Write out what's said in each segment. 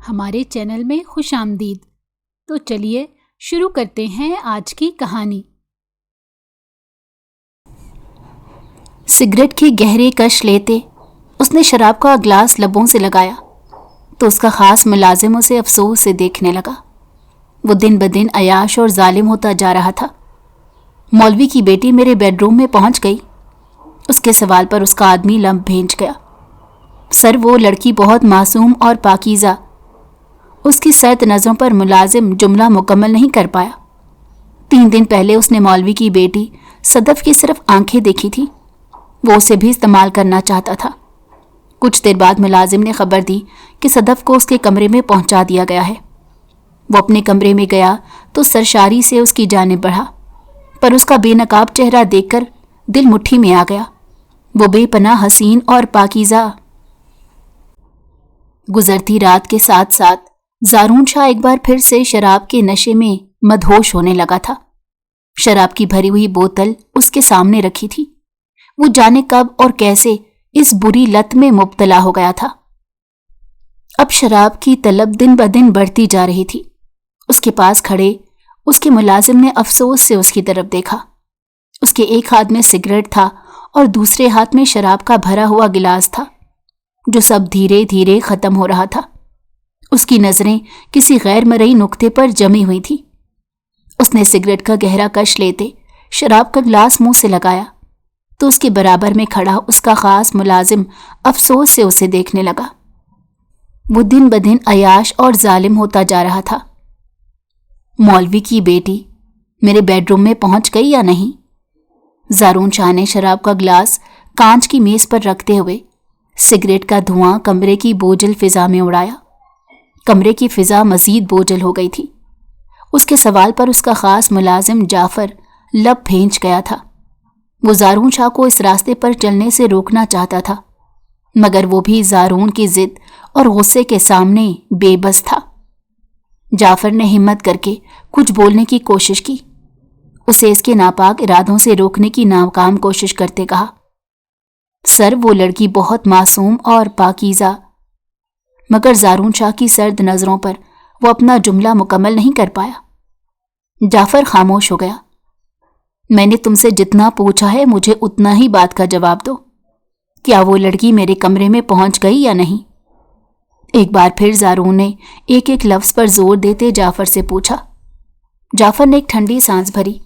ہمارے چینل میں خوش آمدید۔ تو چلیے شروع کرتے ہیں آج کی کہانی۔ سگریٹ کی گہری کش لیتے اس نے شراب کا گلاس لبوں سے لگایا تو اس کا خاص ملازم اسے افسوس سے دیکھنے لگا۔ وہ دن بدن عیاش اور ظالم ہوتا جا رہا تھا۔ مولوی کی بیٹی میرے بیڈ روم میں پہنچ گئی۔ اس کے سوال پر اس کا آدمی لب بھینچ گیا۔ سر، وہ لڑکی بہت معصوم اور پاکیزہ۔ اس کی سرد نظروں پر ملازم جملہ مکمل نہیں کر پایا۔ 3 دن پہلے اس نے مولوی کی بیٹی صدف کی صرف آنکھیں دیکھی تھی۔ وہ اسے بھی استعمال کرنا چاہتا تھا۔ کچھ دیر بعد ملازم نے خبر دی کہ صدف کو اس کے کمرے میں پہنچا دیا گیا ہے۔ وہ اپنے کمرے میں گیا تو سرشاری سے اس کی جانب بڑھا، پر اس کا بے نقاب چہرہ دیکھ کر دل مٹھی میں آ گیا۔ وہ بے پناہ حسین اور پاکیزہ۔ گزرتی رات کے ساتھ ساتھ زارون شاہ ایک بار پھر سے شراب کے نشے میں مدہوش ہونے لگا تھا۔ شراب کی بھری ہوئی بوتل اس کے سامنے رکھی تھی۔ وہ جانے کب اور کیسے اس بری لت میں مبتلا ہو گیا تھا۔ اب شراب کی طلب دن بدن بڑھتی جا رہی تھی۔ اس کے پاس کھڑے اس کے ملازم نے افسوس سے اس کی طرف دیکھا۔ اس کے ایک ہاتھ میں سگریٹ تھا اور دوسرے ہاتھ میں شراب کا بھرا ہوا گلاس تھا، جو سب دھیرے دھیرے ختم ہو رہا تھا۔ اس کی نظریں کسی غیر مرئی نقطے پر جمی ہوئی تھی۔ اس نے سگریٹ کا گہرا کش لیتے شراب کا گلاس منہ سے لگایا تو اس کے برابر میں کھڑا اس کا خاص ملازم افسوس سے اسے دیکھنے لگا۔ وہ دن بدن عیاش اور ظالم ہوتا جا رہا تھا۔ مولوی کی بیٹی میرے بیڈ روم میں پہنچ گئی یا نہیں؟ زارون شاہ نے شراب کا گلاس کانچ کی میز پر رکھتے ہوئے سگریٹ کا دھواں کمرے کی بوجھل فضا میں اڑایا۔ کمرے کی فضا مزید بوجھل ہو گئی تھی۔ اس کے سوال پر اس کا خاص ملازم جعفر لب بھینچ گیا تھا۔ وہ زارون شاہ کو اس راستے پر چلنے سے روکنا چاہتا تھا، مگر وہ بھی زارون کی ضد اور غصے کے سامنے بے بس تھا۔ جعفر نے ہمت کر کے کچھ بولنے کی کوشش کی۔ اسے اس کے ناپاک ارادوں سے روکنے کی ناکام کوشش کرتے کہا، سر، وہ لڑکی بہت معصوم اور پاکیزہ۔ مگر زارون شاہ کی سرد نظروں پر وہ اپنا جملہ مکمل نہیں کر پایا۔ جعفر خاموش ہو گیا۔ میں نے تم سے جتنا پوچھا ہے مجھے اتنا ہی بات کا جواب دو۔ کیا وہ لڑکی میرے کمرے میں پہنچ گئی یا نہیں؟ ایک بار پھر زارون نے ایک ایک لفظ پر زور دیتے جعفر سے پوچھا۔ جعفر نے ایک ٹھنڈی سانس بھری۔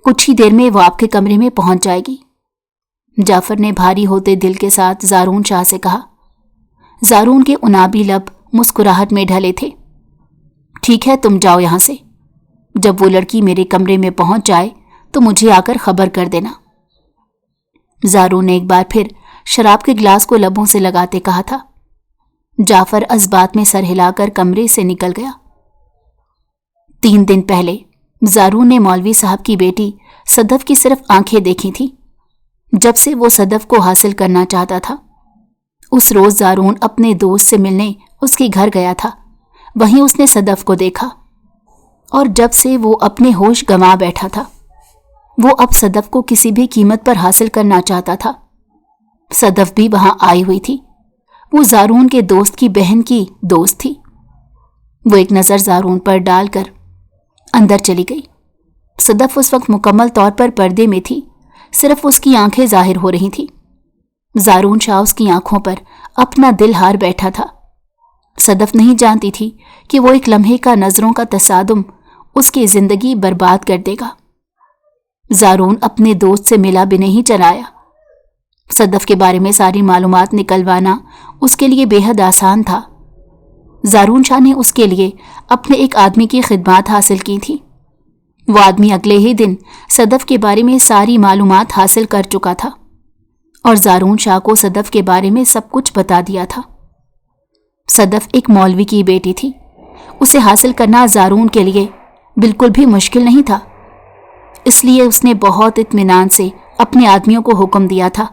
کچھ ہی دیر میں وہ آپ کے کمرے میں پہنچ جائے گی۔ جعفر نے بھاری ہوتے دل کے ساتھ زارون شاہ سے کہا۔ زارون کے عنابی لب مسکراہٹ میں ڈھلے تھے۔ ٹھیک ہے، تم جاؤ یہاں سے۔ جب وہ لڑکی میرے کمرے میں پہنچ جائے تو مجھے آ کر خبر کر دینا۔ زارون نے ایک بار پھر شراب کے گلاس کو لبوں سے لگاتے کہا تھا۔ جعفر اس بات میں سر ہلا کر کمرے سے نکل گیا۔ 3 دن پہلے زارون نے مولوی صاحب کی بیٹی صدف کی صرف آنکھیں دیکھی تھی۔ جب سے وہ صدف کو حاصل کرنا چاہتا تھا، اس روز زارون اپنے دوست سے ملنے اس کے گھر گیا تھا۔ وہیں اس نے صدف کو دیکھا، اور جب سے وہ اپنے ہوش گنوا بیٹھا تھا، وہ اب صدف کو کسی بھی قیمت پر حاصل کرنا چاہتا تھا۔ صدف بھی وہاں آئی ہوئی تھی۔ وہ زارون کے دوست کی بہن کی دوست تھی۔ وہ ایک نظر زارون پر ڈال کر اندر چلی گئی۔ صدف اس وقت مکمل طور پر پردے میں تھی، صرف اس کی آنکھیں ظاہر ہو رہی تھی۔ زارون شاہ اس کی آنکھوں پر اپنا دل ہار بیٹھا تھا۔ صدف نہیں جانتی تھی کہ وہ ایک لمحے کا نظروں کا تصادم اس کی زندگی برباد کر دے گا۔ زارون اپنے دوست سے ملا بھی نہیں چلایا۔ صدف کے بارے میں ساری معلومات نکلوانا اس کے لیے بے حد آسان تھا۔ زارون شاہ نے اس کے لیے اپنے ایک آدمی کی خدمات حاصل کی تھی۔ وہ آدمی اگلے ہی دن صدف کے بارے میں ساری معلومات حاصل کر چکا تھا اور زارون شاہ کو صدف کے بارے میں سب کچھ بتا دیا تھا۔ صدف ایک مولوی کی بیٹی تھی۔ اسے حاصل کرنا زارون کے لیے بالکل بھی مشکل نہیں تھا، اس لیے اس نے بہت اطمینان سے اپنے آدمیوں کو حکم دیا تھا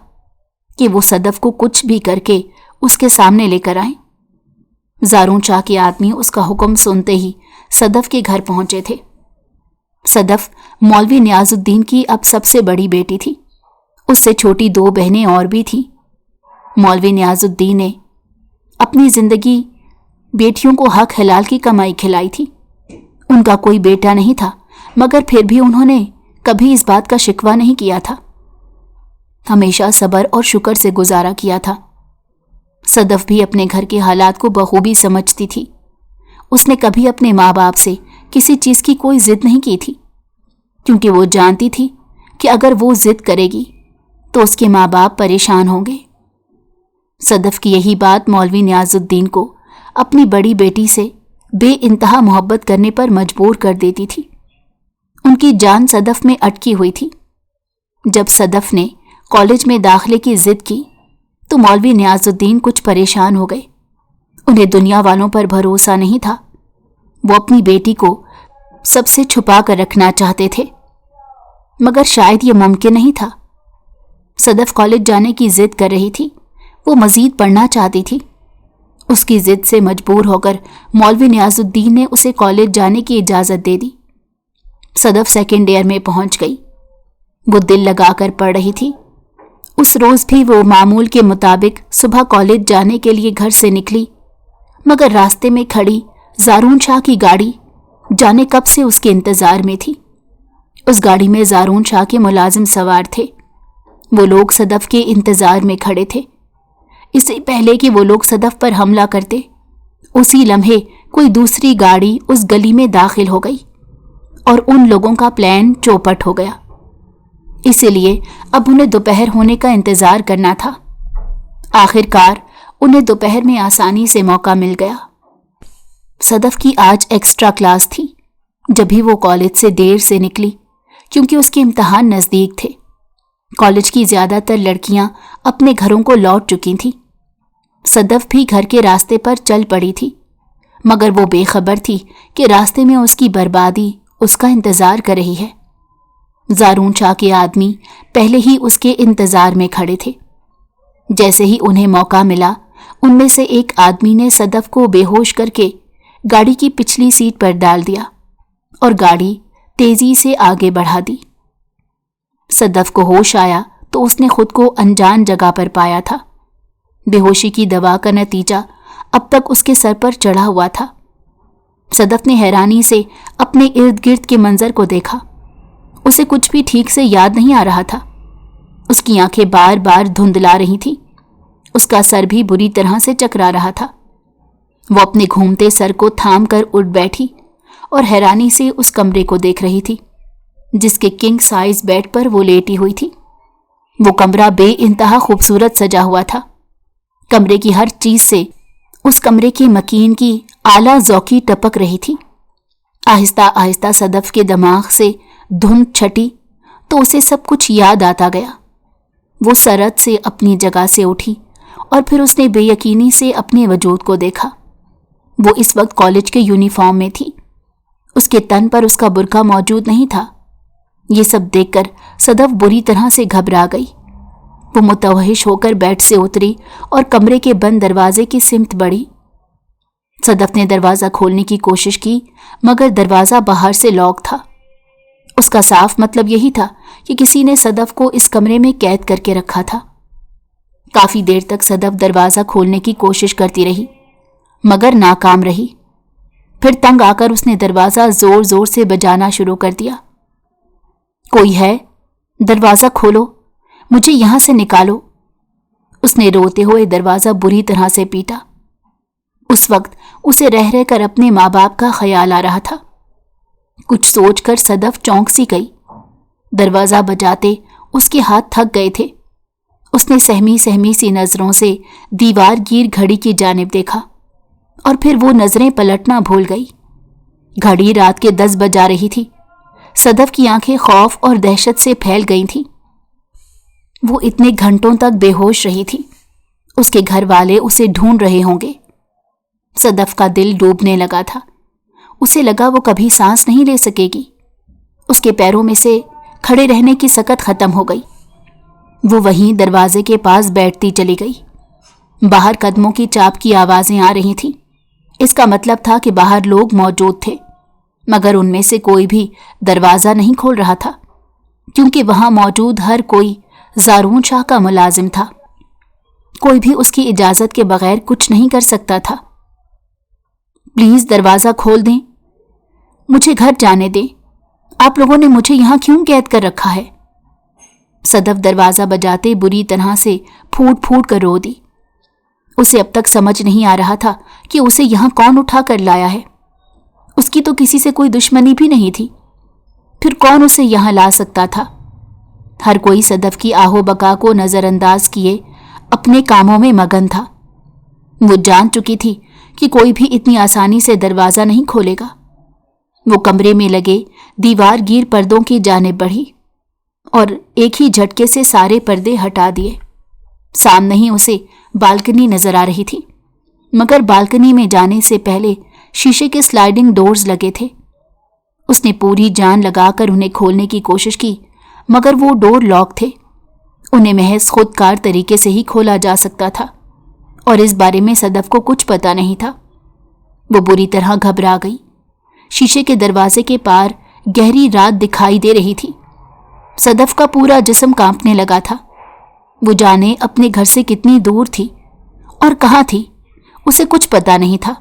کہ وہ صدف کو کچھ بھی کر کے اس کے سامنے لے کر آئیں۔ زارون شاہ کے آدمی اس کا حکم سنتے ہی صدف کے گھر پہنچے تھے۔ صدف مولوی نیاز الدین کی اب سب سے بڑی بیٹی تھی۔ اس سے چھوٹی 2 بہنیں اور بھی تھیں۔ مولوی نیاز الدین نے اپنی زندگی बेटियों को हक हलाल की कमाई खिलाई थी। उनका कोई बेटा नहीं था, मगर फिर भी उन्होंने कभी इस बात का शिकवा नहीं किया था। हमेशा सब्र और शुक्र से गुजारा किया था। सदफ भी अपने घर के हालात को बखूबी समझती थी। उसने कभी अपने माँ बाप से किसी चीज़ की कोई जिद नहीं की थी, क्योंकि वो जानती थी कि अगर वो जिद करेगी तो उसके माँ बाप परेशान होंगे। सदफ की यही बात मौलवी नियाजुद्दीन को अपनी बड़ी बेटी से बेइंतहा मोहब्बत करने पर मजबूर कर देती थी। उनकी जान सदफ में अटकी हुई थी। जब सदफ ने कॉलेज में दाखिले की जिद की तो मौलवी नियाजुद्दीन कुछ परेशान हो गए। उन्हें दुनिया वालों पर भरोसा नहीं था। वो अपनी बेटी को सबसे छुपा कर रखना चाहते थे, मगर शायद ये मुमकिन नहीं था। सदफ कॉलेज जाने की जिद कर रही थी। वो मजीद पढ़ना चाहती थी। उसकी जिद से मजबूर होकर मौलवी नियाजुद्दीन ने उसे कॉलेज जाने की इजाज़त दे दी। सदफ सेकेंड ईयर में पहुंच गई। वो दिल लगाकर पढ़ रही थी। उस रोज़ भी वो मामूल के मुताबिक सुबह कॉलेज जाने के लिए घर से निकली, मगर रास्ते में खड़ी ज़ारून शाह की गाड़ी जाने कब से उसके इंतज़ार में थी। उस गाड़ी में ज़ारून शाह के मुलाजिम सवार थे। वो लोग सदफ के इंतज़ार में खड़े थे। इससे पहले कि वो लोग सदफ पर हमला करते, उसी लम्हे कोई दूसरी गाड़ी उस गली में दाखिल हो गई और उन लोगों का प्लान चौपट हो गया। इसीलिए अब उन्हें दोपहर होने का इंतज़ार करना था। आखिरकार उन्हें दोपहर में आसानी से मौका मिल गया। सदफ की आज एक्स्ट्रा क्लास थी। जब भी वो कॉलेज से देर से निकली, क्योंकि उसके इम्तहान नज़दीक थे। कॉलेज की ज़्यादातर लड़कियां अपने घरों को लौट चुकी थीं। सदफ भी घर के रास्ते पर चल पड़ी थी, मगर वो बेखबर थी कि रास्ते में उसकी बर्बादी उसका इंतज़ार कर रही है। ज़ारून शाह के आदमी पहले ही उसके इंतज़ार में खड़े थे। जैसे ही उन्हें मौका मिला, उनमें से एक आदमी ने सदफ को बेहोश करके गाड़ी की पिछली सीट पर डाल दिया और गाड़ी तेज़ी से आगे बढ़ा दी। सदफ को होश आया तो उसने खुद को अनजान जगह पर पाया था। बेहोशी की दवा का नतीजा अब तक उसके सर पर चढ़ा हुआ था। सदफ ने हैरानी से अपने इर्द गिर्द के मंजर को देखा। उसे कुछ भी ठीक से याद नहीं आ रहा था। उसकी आंखें बार बार धुंधला रही थी। उसका सर भी बुरी तरह से चकरा रहा था। वो अपने घूमते सर को थाम कर उठ बैठी और हैरानी से उस कमरे को देख रही थी जिसके किंग साइज बेड पर वो लेटी हुई थी। वो कमरा बेइंतहा खूबसूरत सजा हुआ था। कमरे की हर चीज से उस कमरे के मकीन की आला ज़ौकी टपक रही थी। आहिस्ता आहिस्ता सदफ के दिमाग से धुंध छटी तो उसे सब कुछ याद आता गया। वो सरत से अपनी जगह से उठी और फिर उसने बेयकीनी से अपने वजूद को देखा। वो इस वक्त कॉलेज के यूनिफॉर्म में थी। उसके तन पर उसका बुर्का मौजूद नहीं था। ये सब देखकर सदफ बुरी तरह से घबरा गई। वो मुतवहिश होकर बेड से उतरी और कमरे के बंद दरवाजे की सिमत बढ़ी। सदफ ने दरवाज़ा खोलने की कोशिश की, मगर दरवाज़ा बाहर से लॉक था। उसका साफ मतलब यही था कि किसी ने सदफ को इस कमरे में कैद करके रखा था। काफ़ी देर तक सदफ दरवाज़ा खोलने की कोशिश करती रही, मगर नाकाम रही। फिर तंग आकर उसने दरवाज़ा ज़ोर ज़ोर से बजाना शुरू कर दिया। कोई है? दरवाज़ा खोलो, मुझे यहाँ से निकालो। उसने रोते हुए दरवाज़ा बुरी तरह से पीटा। उस वक्त उसे रह रह कर अपने माँ बाप का ख्याल आ रहा था। कुछ सोचकर सदफ चौंक सी गई। दरवाज़ा बजाते उसके हाथ थक गए थे। उसने सहमी सहमी सी नज़रों से दीवार गिर घड़ी की जानिब देखा और फिर वो नज़रें पलटना भूल गई। घड़ी रात के 10 बजा रही थी। सदफ की आंखें खौफ और दहशत से फैल गई थीं। वो इतने घंटों तक बेहोश रही थी। उसके घर वाले उसे ढूंढ रहे होंगे। सदफ का दिल डूबने लगा था। उसे लगा वो कभी सांस नहीं ले सकेगी। उसके पैरों में से खड़े रहने की सकत खत्म हो गई। वो वहीं दरवाजे के पास बैठती चली गई। बाहर कदमों की चाप की आवाज़ें आ रही थीं। इसका मतलब था कि बाहर लोग मौजूद थे, मगर उनमें से कोई भी दरवाज़ा नहीं खोल रहा था, क्योंकि वहां मौजूद हर कोई ज़ारून शाह का मुलाजिम था। कोई भी उसकी इजाज़त के बगैर कुछ नहीं कर सकता था। प्लीज दरवाजा खोल दें, मुझे घर जाने दें। आप लोगों ने मुझे यहां क्यों कैद कर रखा है? सदफ दरवाजा बजाते बुरी तरह से फूट फूट कर रो दी। उसे अब तक समझ नहीं आ रहा था कि उसे यहां कौन उठा कर लाया है। उसकी तो किसी से कोई दुश्मनी भी नहीं थी, फिर कौन उसे यहां ला सकता था? हर कोई सदफ की आहो बका को नजरअंदाज किए अपने कामों में मगन था। वो जान चुकी थी कि कोई भी इतनी आसानी से दरवाजा नहीं खोलेगा। वो कमरे में लगे दीवार गिर पर्दों की जानिब बढ़ी और एक ही झटके से सारे पर्दे हटा दिए। सामने ही उसे बालकनी नजर आ रही थी, मगर बालकनी में जाने से पहले शीशे के स्लाइडिंग डोर्स लगे थे। उसने पूरी जान लगाकर उन्हें खोलने की कोशिश की, मगर वो डोर लॉक थे। उन्हें महज खुदकार तरीके से ही खोला जा सकता था और इस बारे में सदफ को कुछ पता नहीं था। वो बुरी तरह घबरा गई। शीशे के दरवाजे के पार गहरी रात दिखाई दे रही थी। सदफ का पूरा जिस्म कांपने लगा था। वो जाने अपने घर से कितनी दूर थी और कहाँ थी, उसे कुछ पता नहीं था।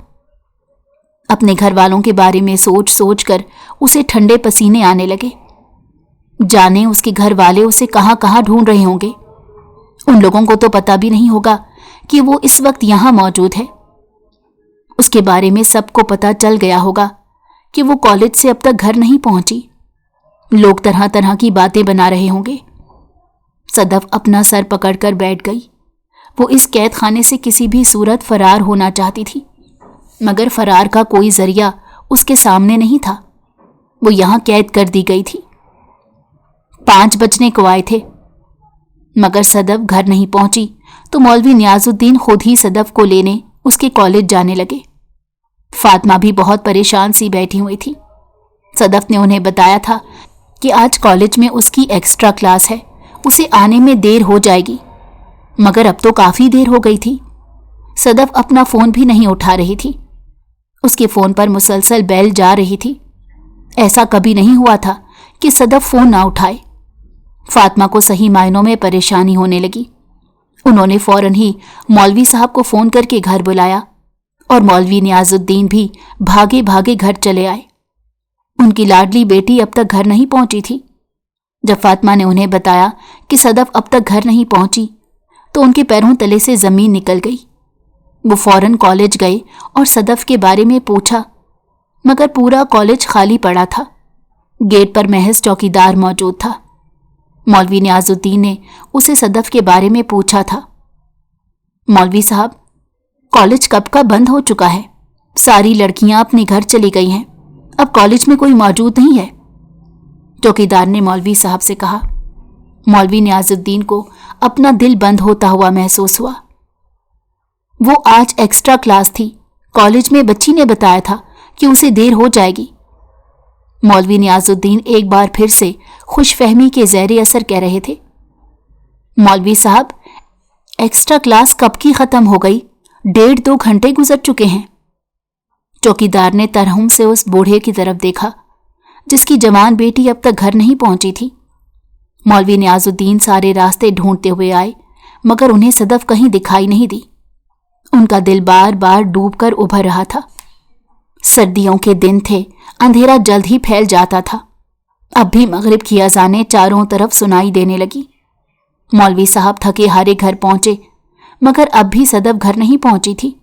अपने घर वालों के बारे में सोच सोच कर उसे ठंडे पसीने आने लगे। जाने उसके घर वाले उसे कहाँ कहाँ ढूंढ रहे होंगे। उन लोगों को तो पता भी नहीं होगा कि वो इस वक्त यहाँ मौजूद है। उसके बारे में सबको पता चल गया होगा कि वो कॉलेज से अब तक घर नहीं पहुंची। लोग तरह तरह की बातें बना रहे होंगे। सदफ अपना सर पकड़कर बैठ गई। वो इस कैद खाने से किसी भी सूरत फरार होना चाहती थी, मगर फरार का कोई जरिया उसके सामने नहीं था। वो यहां कैद कर दी गई थी। 5 बजने को आए थे, मगर सदफ घर नहीं पहुंची तो मौलवी नियाजुद्दीन खुद ही सदफ को लेने उसके कॉलेज जाने लगे। फातिमा भी बहुत परेशान सी बैठी हुई थी। सदफ ने उन्हें बताया था कि आज कॉलेज में उसकी एक्स्ट्रा क्लास है, उसे आने में देर हो जाएगी, मगर अब तो काफी देर हो गई थी। सदफ अपना फोन भी नहीं उठा रही थी। उसके फोन पर मुसलसल बेल जा रही थी। ऐसा कभी नहीं हुआ था कि सदफ फोन ना उठाए। फातिमा को सही मायनों में परेशानी होने लगी। उन्होंने फौरन ही मौलवी साहब को फोन करके घर बुलाया और मौलवी नियाजुद्दीन भी भागे भागे घर चले आए। उनकी लाडली बेटी अब तक घर नहीं पहुंची थी। जब फातिमा ने उन्हें बताया कि सदफ अब तक घर नहीं पहुंची तो उनके पैरों तले से जमीन निकल गई। वो फौरन कॉलेज गए और सदफ के बारे में पूछा, मगर पूरा कॉलेज खाली पड़ा था। गेट पर महज चौकीदार मौजूद था। मौलवी नियाजुद्दीन ने उसे सदफ के बारे में पूछा था। मौलवी साहब, कॉलेज कब का बंद हो चुका है। सारी लड़कियां अपने घर चली गई हैं, अब कॉलेज में कोई मौजूद नहीं है, चौकीदार ने मौलवी साहब से कहा। मौलवी नियाजुद्दीन को अपना दिल बंद होता हुआ महसूस हुआ। वो आज एक्स्ट्रा क्लास थी। कॉलेज में बच्ची ने बताया था कि उसे देर हो जाएगी। मौलवी नियाजुद्दीन एक बार फिर से खुशफहमी के ज़ेरे असर कह रहे थे। मौलवी साहब, एक्स्ट्रा क्लास कब की खत्म हो गई? 1.5-2 घंटे गुजर चुके हैं। चौकीदार ने तरहम से उस बूढ़े की तरफ देखा जिसकी जवान बेटी अब तक घर नहीं पहुंची थी। मौलवी नियाजुद्दीन सारे रास्ते ढूंढते हुए आए, मगर उन्हें सदफ कहीं दिखाई नहीं दी। उनका दिल बार बार डूबकर उभर रहा था। सर्दियों के दिन थे, अंधेरा जल्द ही फैल जाता था। अब भी मगरिब की अज़ानें चारों तरफ सुनाई देने लगी। मौलवी साहब थके हारे घर पहुंचे, मगर अब भी सदफ घर नहीं पहुंची थी।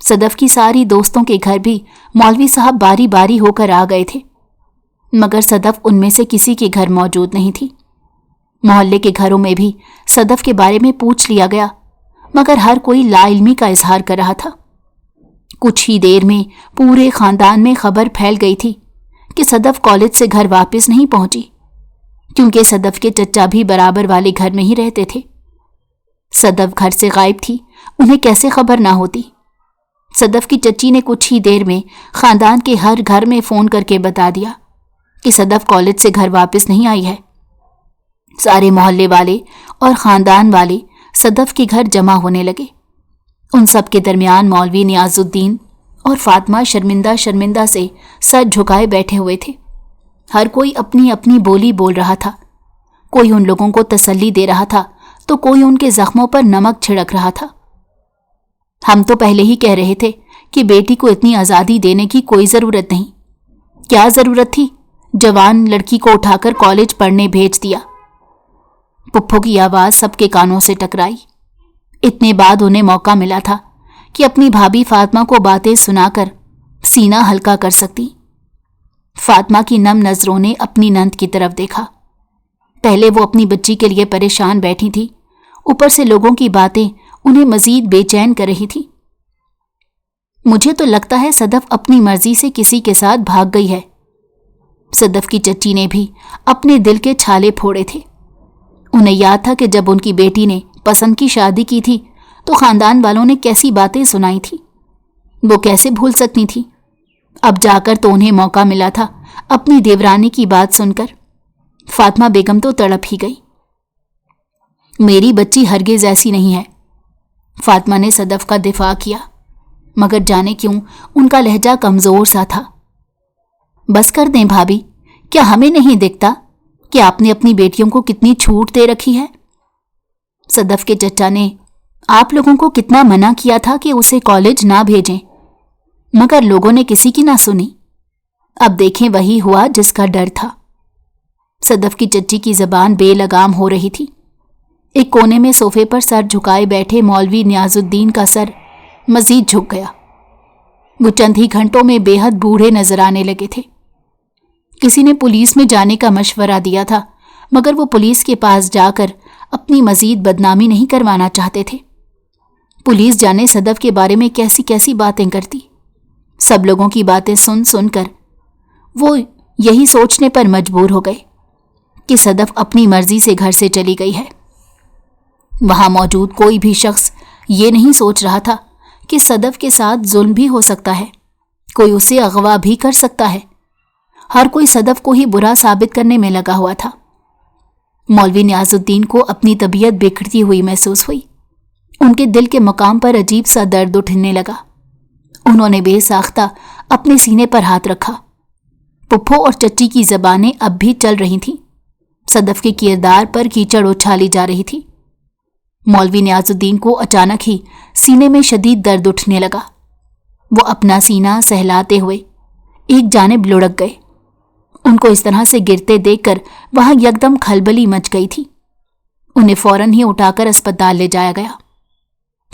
सदफ की सारी दोस्तों के घर भी मौलवी साहब बारी बारी होकर आ गए थे, मगर सदफ उनमें से किसी के घर मौजूद नहीं थी। मोहल्ले के घरों में भी सदफ के बारे में पूछ लिया गया, मगर हर कोई लाइल्मी का इजहार कर रहा था। कुछ ही देर में पूरे खानदान में खबर फैल गई थी कि सदफ कॉलेज से घर वापस नहीं पहुंची, क्योंकि सदफ के चचा भी बराबर वाले घर में ही रहते थे। सदफ घर से गायब थी, उन्हें कैसे खबर ना होती। सदफ की चची ने कुछ ही देर में खानदान के हर घर में फोन करके बता दिया कि सदफ कॉलेज से घर वापस नहीं आई है। सारे मोहल्ले वाले और खानदान वाले सदफ के घर जमा होने लगे। उन सब के दरमियान मौलवी नियाजुद्दीन और फातिमा शर्मिंदा शर्मिंदा से सर झुकाए बैठे हुए थे। हर कोई अपनी अपनी बोली बोल रहा था। कोई उन लोगों को तसल्ली दे रहा था तो कोई उनके जख्मों पर नमक छिड़क रहा था। हम तो पहले ही कह रहे थे کہ بیٹی کو اتنی آزادی دینے کی کوئی ضرورت نہیں۔ کیا ضرورت تھی؟ جوان لڑکی کو اٹھا کر کالج پڑھنے بھیج دیا۔ پپھو کی آواز سب کے کانوں سے ٹکرائی۔ اتنے بعد انہیں موقع ملا تھا کہ اپنی بھابھی فاطمہ کو باتیں سنا کر سینہ ہلکا کر سکتی۔ فاطمہ کی نم نظروں نے اپنی نند کی طرف دیکھا۔ پہلے وہ اپنی بچی کے لیے پریشان بیٹھی تھی، اوپر سے لوگوں کی باتیں انہیں مزید بے چین کر رہی تھی۔ مجھے تو لگتا ہے صدف اپنی مرضی سے کسی کے ساتھ بھاگ گئی ہے۔ صدف کی چچی نے بھی اپنے دل کے چھالے پھوڑے تھے۔ انہیں یاد تھا کہ جب ان کی بیٹی نے پسند کی شادی کی تھی تو خاندان والوں نے کیسی باتیں سنائی تھی، وہ کیسے بھول سکتی تھی۔ اب جا کر تو انہیں موقع ملا تھا اپنی دیورانی کی بات سن کر۔ فاطمہ بیگم تو تڑپ ہی گئی۔ میری بچی ہرگز ایسی نہیں ہے۔ فاطمہ نے صدف کا دفاع کیا، مگر جانے کیوں ان کا لہجہ کمزور سا تھا۔ بس کر دیں بھابھی، کیا ہمیں نہیں دکھتا کہ آپ نے اپنی بیٹیوں کو کتنی چھوٹ دے رکھی ہے؟ صدف کے چچا نے آپ لوگوں کو کتنا منع کیا تھا کہ اسے کالج نہ بھیجیں، مگر لوگوں نے کسی کی نہ سنی۔ اب دیکھیں وہی ہوا جس کا ڈر تھا۔ صدف کی چچی کی زبان بے لگام ہو رہی تھی۔ ایک کونے میں صوفے پر سر جھکائے بیٹھے مولوی نیاز الدین کا سر مزید جھک گیا۔ وہ چند ہی گھنٹوں میں بے حد بوڑھے نظر آنے لگے تھے۔ کسی نے پولیس میں جانے کا مشورہ دیا تھا، مگر وہ پولیس کے پاس جا کر اپنی مزید بدنامی نہیں کروانا چاہتے تھے۔ پولیس جانے صدف کے بارے میں کیسی کیسی باتیں کرتی۔ سب لوگوں کی باتیں سن سن کر وہ یہی سوچنے پر مجبور ہو گئے کہ صدف اپنی مرضی سے گھر سے چلی گئی ہے۔ وہاں موجود کوئی بھی شخص یہ نہیں سوچ رہا تھا کہ صدف کے ساتھ ظلم بھی ہو سکتا ہے، کوئی اسے اغوا بھی کر سکتا ہے۔ ہر کوئی صدف کو ہی برا ثابت کرنے میں لگا ہوا تھا۔ مولوی نیاز الدین کو اپنی طبیعت بگڑتی ہوئی محسوس ہوئی۔ ان کے دل کے مقام پر عجیب سا درد اٹھنے لگا۔ انہوں نے بے ساختہ اپنے سینے پر ہاتھ رکھا۔ پپھو اور چچی کی زبانیں اب بھی چل رہی تھیں۔ صدف کے کردار پر کیچڑ اچھالی جا رہی تھی۔ مولوی نیاز الدین کو اچانک ہی سینے میں شدید درد اٹھنے لگا۔ وہ اپنا سینہ سہلاتے ہوئے ایک جانب لڑک گئے۔ ان کو اس طرح سے گرتے دیکھ کر وہاں یکدم کھلبلی مچ گئی تھی۔ انہیں فوراً ہی اٹھا کر اسپتال لے جایا گیا۔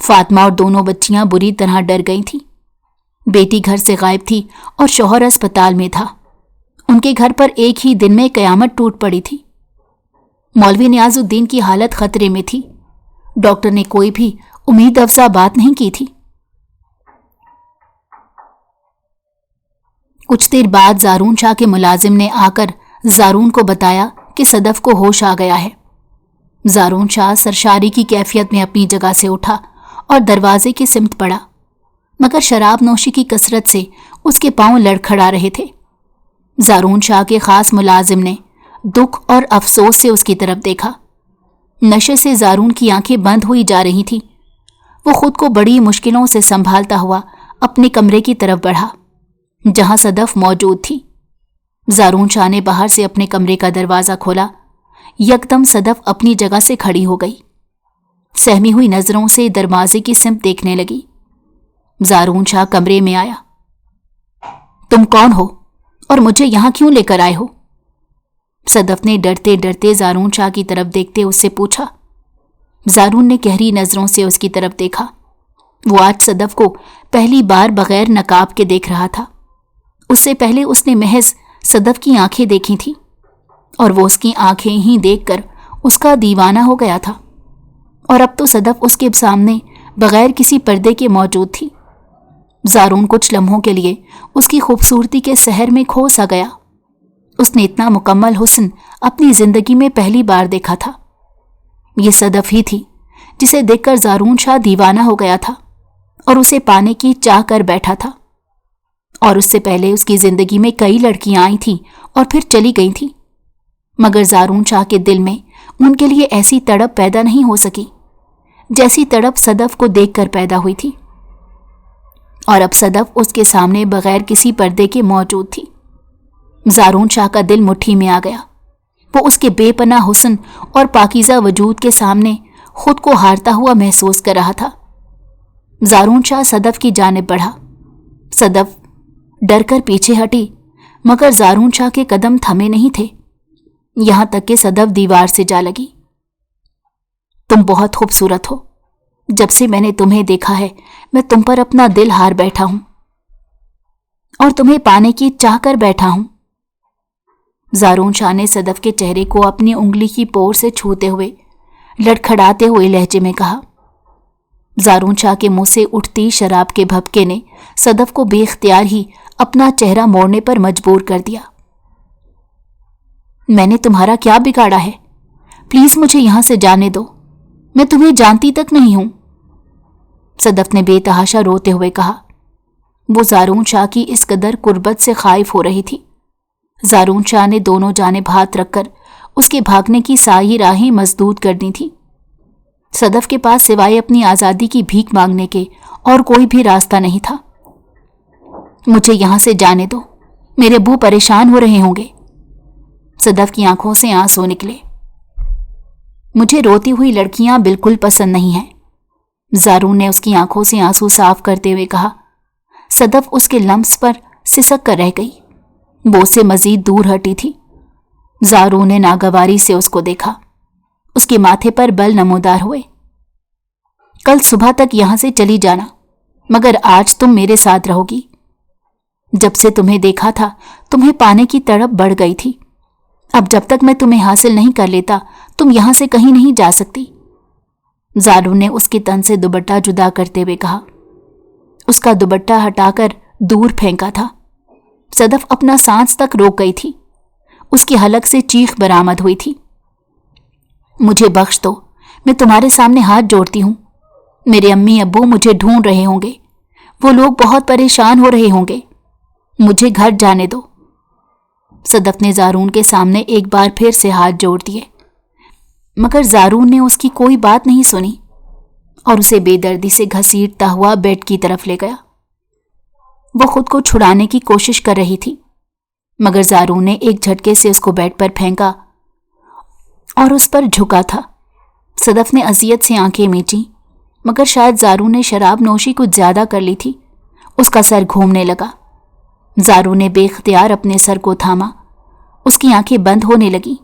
فاطمہ اور دونوں بچیاں بری طرح ڈر گئی تھیں۔ بیٹی گھر سے غائب تھی اور شوہر اسپتال میں تھا۔ ان کے گھر پر ایک ہی دن میں قیامت ٹوٹ پڑی تھی۔ مولوی نیاز الدین کی حالت خطرے میں تھی۔ ڈاکٹر نے کوئی بھی امید افزا بات نہیں کی تھی۔ کچھ دیر بعد زارون شاہ کے ملازم نے آ کر زارون کو بتایا کہ صدف کو ہوش آ گیا ہے۔ زارون شاہ سرشاری کی کیفیت میں اپنی جگہ سے اٹھا اور دروازے کی سمت پڑا، مگر شراب نوشی کی کثرت سے اس کے پاؤں لڑکھڑا رہے تھے۔ زارون شاہ کے خاص ملازم نے دکھ اور افسوس سے اس کی طرف دیکھا۔ نشے سے زارون کی آنکھیں بند ہوئی جا رہی تھیں۔ وہ خود کو بڑی مشکلوں سے سنبھالتا ہوا اپنے کمرے کی طرف بڑھا جہاں صدف موجود تھی۔ زارون شاہ نے باہر سے اپنے کمرے کا دروازہ کھولا۔ یکدم صدف اپنی جگہ سے کھڑی ہو گئی، سہمی ہوئی نظروں سے دروازے کی سمت دیکھنے لگی۔ زارون شاہ کمرے میں آیا۔ تم کون ہو اور مجھے یہاں کیوں لے کر آئے ہو؟ صدف نے ڈرتے ڈرتے زارون شاہ کی طرف دیکھتے اس سے پوچھا۔ زارون نے گہری نظروں سے اس کی طرف دیکھا۔ وہ آج صدف کو پہلی بار بغیر نقاب کے دیکھ رہا تھا۔ اس سے پہلے اس نے محض صدف کی آنکھیں دیکھی تھی اور وہ اس کی آنکھیں ہی دیکھ کر اس کا دیوانہ ہو گیا تھا، اور اب تو صدف اس کے سامنے بغیر کسی پردے کے موجود تھی۔ زارون کچھ لمحوں کے لیے اس کی خوبصورتی کے سحر میں کھو سا گیا۔ اس نے اتنا مکمل حسن اپنی زندگی میں پہلی بار دیکھا تھا۔ یہ صدف ہی تھی جسے دیکھ کر زارون شاہ دیوانہ ہو گیا تھا اور اسے پانے کی چاہ کر بیٹھا تھا۔ اور اس سے پہلے اس کی زندگی میں کئی لڑکیاں آئی تھیں اور پھر چلی گئی تھیں، مگر زارون شاہ کے دل میں ان کے لیے ایسی تڑپ پیدا نہیں ہو سکی جیسی تڑپ صدف کو دیکھ کر پیدا ہوئی تھی۔ اور اب صدف اس کے سامنے بغیر کسی پردے کے موجود تھی۔ زارون شاہ کا دل مٹھی میں آ گیا۔ وہ اس کے بے پناہ حسن اور پاکیزہ وجود کے سامنے خود کو ہارتا ہوا محسوس کر رہا تھا۔ زارون شاہ صدف کی جانب بڑھا صدف ڈر کر پیچھے ہٹی، مگر زارون شاہ کے قدم تھمے نہیں تھے، یہاں تک کہ صدف دیوار سے جا لگی۔ تم بہت خوبصورت ہو، جب سے میں نے تمہیں دیکھا ہے میں تم پر اپنا دل ہار بیٹھا ہوں اور تمہیں پانے کی چاہ کر بیٹھا ہوں۔ زارون شاہ نے صدف کے چہرے کو اپنی انگلی کی پور سے چھوتے ہوئے لڑکھڑاتے ہوئے لہجے میں کہا۔ زارون شاہ کے منہ سے اٹھتی شراب کے بھپکے نے صدف کو بے اختیار ہی اپنا چہرہ موڑنے پر مجبور کر دیا۔ میں نے تمہارا کیا بگاڑا ہے؟ پلیز مجھے یہاں سے جانے دو، میں تمہیں جانتی تک نہیں ہوں، صدف نے بے تحاشا روتے ہوئے کہا۔ وہ زارون شاہ کی اس قدر قربت سے خائف ہو رہی تھی۔ زارون شاہ نے دونوں جانب ہاتھ رکھ کر اس کے بھاگنے کی ساری راہیں مسدود کر دی تھیں۔ صدف کے پاس سوائے اپنی آزادی کی بھیک مانگنے کے اور کوئی بھی راستہ نہیں تھا۔ مجھے یہاں سے جانے دو، میرے ابو پریشان ہو رہے ہوں گے۔ صدف کی آنکھوں سے آنسو نکلے۔ مجھے روتی ہوئی لڑکیاں بالکل پسند نہیں ہیں، زارون نے اس کی آنکھوں سے آنسو صاف کرتے ہوئے کہا۔ صدف اس کے لمس پر سسک کر رہ گئی، وہ اس سے مزید دور ہٹی تھی۔ زارون نے ناگواری سے اس کو دیکھا، اس کے ماتھے پر بل نمودار ہوئے۔ کل صبح تک یہاں سے چلی جانا، مگر آج تم میرے ساتھ رہو گی۔ جب سے تمہیں دیکھا تھا تمہیں پانے کی تڑپ بڑھ گئی تھی، اب جب تک میں تمہیں حاصل نہیں کر لیتا تم یہاں سے کہیں نہیں جا سکتی۔ زارون نے اس کے تن سے دوپٹہ جدا کرتے ہوئے کہا۔ اس کا دوپٹہ ہٹا کر دور پھینکا تھا۔ صدف اپنا سانس تک روک گئی تھی، اس کی حلق سے چیخ برآمد ہوئی تھی۔ مجھے بخش دو، میں تمہارے سامنے ہاتھ جوڑتی ہوں، میرے امی ابو مجھے ڈھونڈ رہے ہوں گے، وہ لوگ بہت پریشان ہو رہے ہوں گے، مجھے گھر جانے دو۔ صدف نے زارون کے سامنے ایک بار پھر سے ہاتھ جوڑ دیے، مگر زارون نے اس کی کوئی بات نہیں سنی اور اسے بے دردی سے گھسیٹتا ہوا بیڈ کی طرف لے گیا۔ وہ خود کو چھڑانے کی کوشش کر رہی تھی، مگر زارون نے ایک جھٹکے سے اس کو بیڈ پر پھینکا اور اس پر جھکا تھا۔ صدف نے اذیت سے آنکھیں میچیں، مگر شاید زارون نے شراب نوشی کچھ زیادہ کر لی تھی، اس کا سر گھومنے لگا۔ زارون نے بے اختیار اپنے سر کو تھاما، اس کی آنکھیں بند ہونے لگیں۔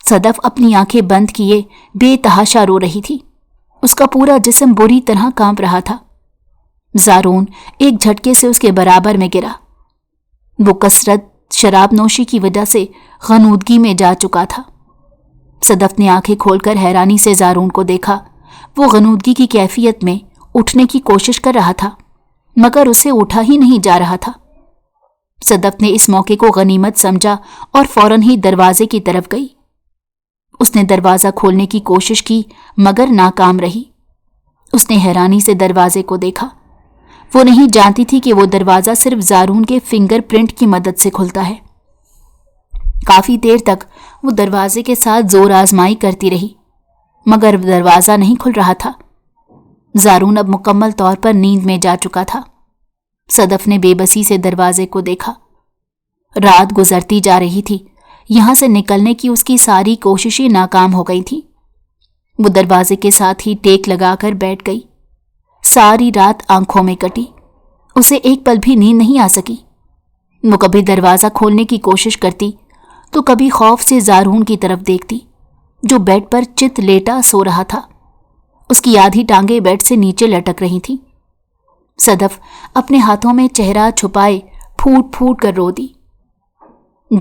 صدف اپنی آنکھیں بند کیے بے تحاشا رو رہی تھی، اس کا پورا جسم بری طرح کانپ رہا تھا۔ زارون ایک جھٹکے سے اس کے برابر میں گرا۔ وہ کثرت شراب نوشی کی وجہ سے غنودگی میں جا چکا تھا۔ صدف نے آنکھیں کھول کر حیرانی سے زارون کو دیکھا۔ وہ غنودگی کی کیفیت میں اٹھنے کی کوشش کر رہا تھا، مگر اسے اٹھا ہی نہیں جا رہا تھا۔ صدف نے اس موقع کو غنیمت سمجھا اور فوراً ہی دروازے کی طرف گئی۔ اس نے دروازہ کھولنے کی کوشش کی مگر ناکام رہی۔ اس نے حیرانی سے دروازے کو دیکھا۔ وہ نہیں جانتی تھی کہ وہ دروازہ صرف زارون کے فنگر پرنٹ کی مدد سے کھلتا ہے۔ کافی دیر تک وہ دروازے کے ساتھ زور آزمائی کرتی رہی، مگر دروازہ نہیں کھل رہا تھا۔ زارون اب مکمل طور پر نیند میں جا چکا تھا۔ صدف نے بے بسی سے دروازے کو دیکھا۔ رات گزرتی جا رہی تھی، یہاں سے نکلنے کی اس کی ساری کوششیں ناکام ہو گئی تھیں۔ وہ دروازے کے ساتھ ہی ٹیک لگا کر بیٹھ گئی۔ ساری رات آنکھوں میں کٹی، اسے ایک پل بھی نیند نہیں آ سکی۔ وہ کبھی دروازہ کھولنے کی کوشش کرتی تو کبھی خوف سے زارون کی طرف دیکھتی، جو بیڈ پر چت لیٹا سو رہا تھا۔ اس کی آدھی ٹانگیں بیڈ سے نیچے لٹک رہی تھیں۔ صدف اپنے ہاتھوں میں چہرہ چھپائے پھوٹ پھوٹ کر رو دی۔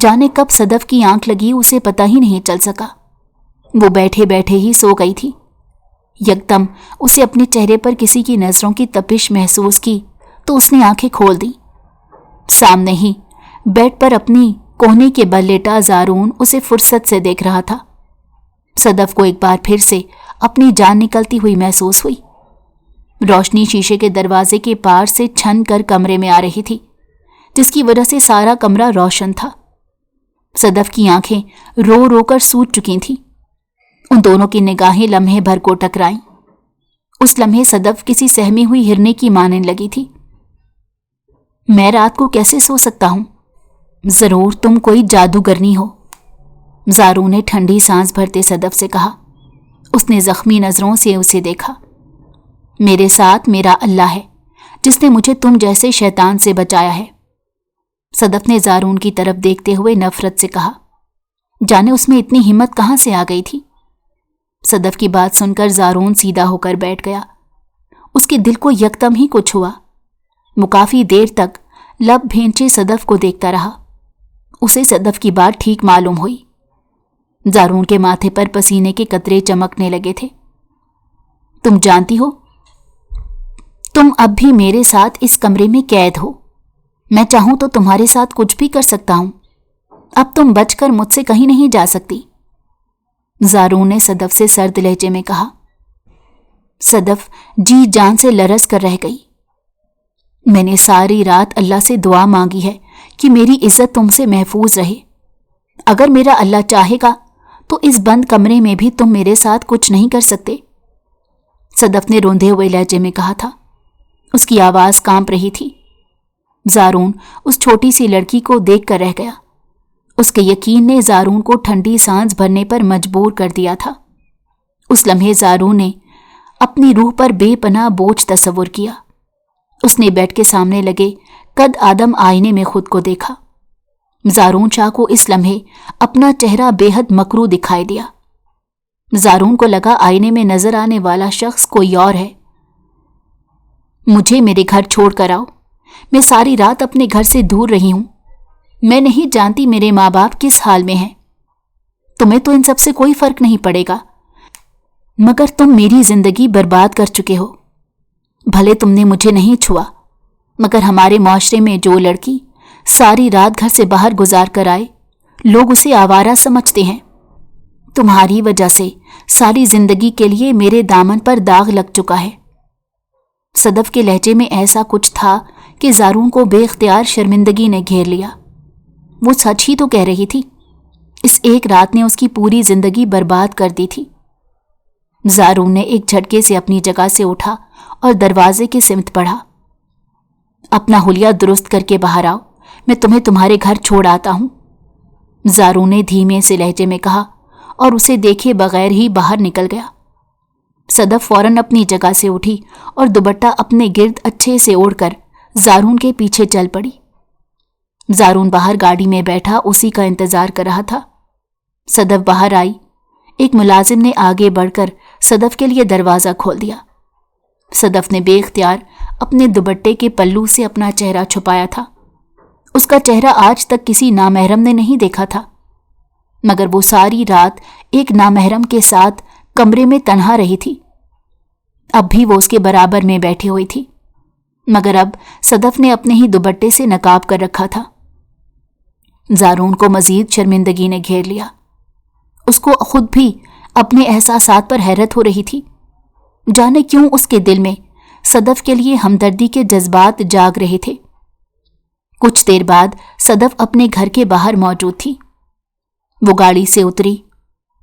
جانے کب صدف کی آنکھ لگی اسے پتہ ہی نہیں چل سکا۔ وہ بیٹھے بیٹھے ہی سو گئی تھی۔ یکدم اسے اپنے چہرے پر کسی کی نظروں کی تپش محسوس کی تو اس نے آنکھیں کھول دیں۔ سامنے ہی بیڈ پر اپنی کوہنی کے بل لیٹا زارون اسے فرصت سے دیکھ رہا تھا۔ صدف کو ایک بار پھر سے اپنی جان نکلتی ہوئی محسوس ہوئی۔ روشنی شیشے کے دروازے کے پار سے چھن کر کمرے میں آ رہی تھی، جس کی وجہ سے سارا کمرہ روشن تھا۔ صدف کی آنکھیں رو رو کر سوج چکی تھیں۔ ان دونوں کی نگاہیں لمحے بھر کو ٹکرائیں۔ اس لمحے صدف کسی سہمی ہوئی ہرنے کی مانند لگی تھی۔ میں رات کو کیسے سو سکتا ہوں؟ ضرور تم کوئی جادوگرنی ہو، زارون نے ٹھنڈی سانس بھرتے صدف سے کہا۔ اس نے زخمی نظروں سے اسے دیکھا۔ میرے ساتھ میرا اللہ ہے जिसने मुझे तुम जैसे शैतान से बचाया है। सदफ ने ज़ारून की तरफ देखते हुए नफरत से कहा। जाने उसमें इतनी हिम्मत कहाँ से आ गई थी। सदफ की बात सुनकर ज़ारून सीधा होकर बैठ गया। उसके दिल को यकदम ही कुछ हुआ। वो काफी देर तक लब भेंचे सदफ को देखता रहा। उसे सदफ की बात ठीक मालूम हुई। ज़ारून के माथे पर पसीने के कतरे चमकने लगे थे। तुम जानती हो, तुम अब भी मेरे साथ इस कमरे में कैद हो। मैं चाहूं तो तुम्हारे साथ कुछ भी कर सकता हूं। अब तुम बचकर मुझसे कहीं नहीं जा सकती। ज़ारून ने सदफ से सर्द लहजे में कहा। सदफ जी जान से लरस कर रह गई। मैंने सारी रात अल्लाह से दुआ मांगी है कि मेरी इज्जत तुमसे महफूज रहे। अगर मेरा अल्लाह चाहेगा तो इस बंद कमरे में भी तुम मेरे साथ कुछ नहीं कर सकते। सदफ ने रोंदे हुए लहजे में कहा था। उसकी आवाज कांप रही थी। ज़ारून उस छोटी सी लड़की को देख कर रह गया। उसके यकीन ने ज़ारून को ठंडी सांस भरने पर मजबूर कर दिया था। उस लम्हे ज़ारून ने अपनी रूह पर बेपनाह बोझ तस्वुर किया। उसने बेड के सामने लगे कद आदम आईने में खुद को देखा। ज़ारून शाह को इस लम्हे अपना चेहरा बेहद मकरू दिखाई दिया। ज़ारून को लगा आईने में नजर आने वाला शख्स कोई और है। मुझे मेरे घर छोड़ कर आओ। मैं सारी रात अपने घर से दूर रही हूं। मैं नहीं जानती मेरे माँ बाप किस हाल में हैं। तुम्हें तो इन सब से कोई फर्क नहीं पड़ेगा, मगर तुम मेरी जिंदगी बर्बाद कर चुके हो। भले तुमने मुझे नहीं छुआ, मगर हमारे माशरे में जो लड़की सारी रात घर से बाहर गुजार कर आए, लोग उसे आवारा समझते हैं। तुम्हारी वजह से सारी जिंदगी के लिए मेरे दामन पर दाग लग चुका है। सदफ के लहजे में ऐसा कुछ था कि ज़ारून को बेख्तियार शर्मिंदगी ने घेर लिया। वो सच ही तो कह रही थी। इस एक रात ने उसकी पूरी जिंदगी बर्बाद कर दी थी। ज़ारून ने एक झटके से अपनी जगह से उठा और दरवाजे की सिमत बढ़ा। अपना हुलिया दुरुस्त करके बाहर आओ, मैं तुम्हें तुम्हारे घर छोड़ आता हूं। ज़ारून ने धीमे से लहजे में कहा और उसे देखे बगैर ही बाहर निकल गया। सदफ फौरन अपनी जगह से उठी और दुपट्टा अपने गिर्द अच्छे से ओढ़कर ज़ारून के पीछे चल पड़ी। ज़ारून बाहर गाड़ी में बैठा उसी का इंतजार कर रहा था। सदफ बाहर आई। एक मुलाजिम ने आगे बढ़कर सदफ के लिए दरवाज़ा खोल दिया। सदफ ने बेख्तियार अपने दुपट्टे के पल्लू से अपना चेहरा छुपाया था। उसका चेहरा आज तक किसी नामहरम ने नहीं देखा था, मगर वो सारी रात एक नामहरम के साथ कमरे में तन्हा रही थी। अब भी वो उसके बराबर में बैठी हुई थी, मगर अब सदफ ने अपने ही दुपट्टे से नकाब कर रखा था। ज़ारून को मजीद शर्मिंदगी ने घेर लिया। उसको खुद भी अपने एहसासात पर हैरत हो रही थी। जाने क्यों उसके दिल में सदफ के लिए हमदर्दी के जज्बात जाग रहे थे। कुछ देर बाद सदफ अपने घर के बाहर मौजूद थी। वो गाड़ी से उतरी।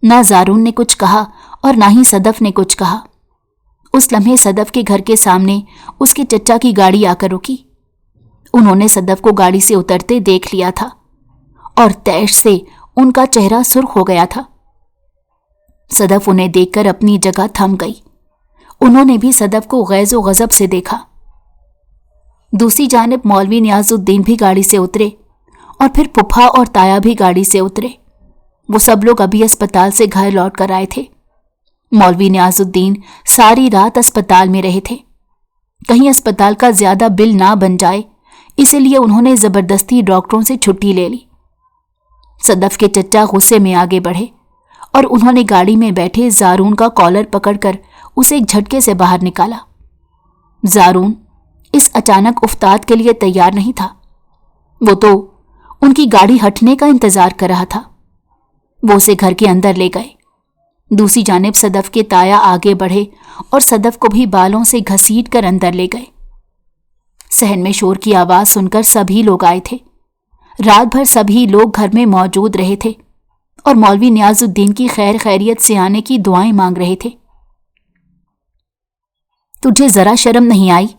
ना ज़ारून ने कुछ कहा और ना ही सदफ ने कुछ कहा। उस लम्हे सदफ के घर के सामने उसके चचा की गाड़ी आकर रुकी। उन्होंने सदफ को गाड़ी से उतरते देख लिया था और तैश से उनका चेहरा सुर्ख हो गया था। सदफ उन्हें देखकर अपनी जगह थम गई। उन्होंने भी सदफ को गैज़ो गज़ब से देखा। दूसरी जानिब मौलवी नियाजुद्दीन भी गाड़ी से उतरे और फिर फुफा और ताया भी गाड़ी से उतरे। वो सब लोग अभी अस्पताल से घर लौट कर आए थे। मौलवी नियाजुद्दीन सारी रात अस्पताल में रहे थे। कहीं अस्पताल का ज्यादा बिल ना बन जाए, इसीलिए उन्होंने जबरदस्ती डॉक्टरों से छुट्टी ले ली। सदफ के चचा गुस्से में आगे बढ़े और उन्होंने गाड़ी में बैठे ज़ारून का कॉलर पकड़कर उसे एक झटके से बाहर निकाला। ज़ारून इस अचानक उफ्ताद के लिए तैयार नहीं था। वो तो उनकी गाड़ी हटने का इंतजार कर रहा था। वो उसे घर के अंदर ले गए। दूसरी जानिब सदफ के ताया आगे बढ़े और सदफ को भी बालों से घसीट कर अंदर ले गए। सहन में शोर की आवाज सुनकर सभी लोग आए थे। रात भर सभी लोग घर में मौजूद रहे थे और मौलवी नियाजुद्दीन की खैर खैरियत से आने की दुआएं मांग रहे थे। तुझे जरा शर्म नहीं आई?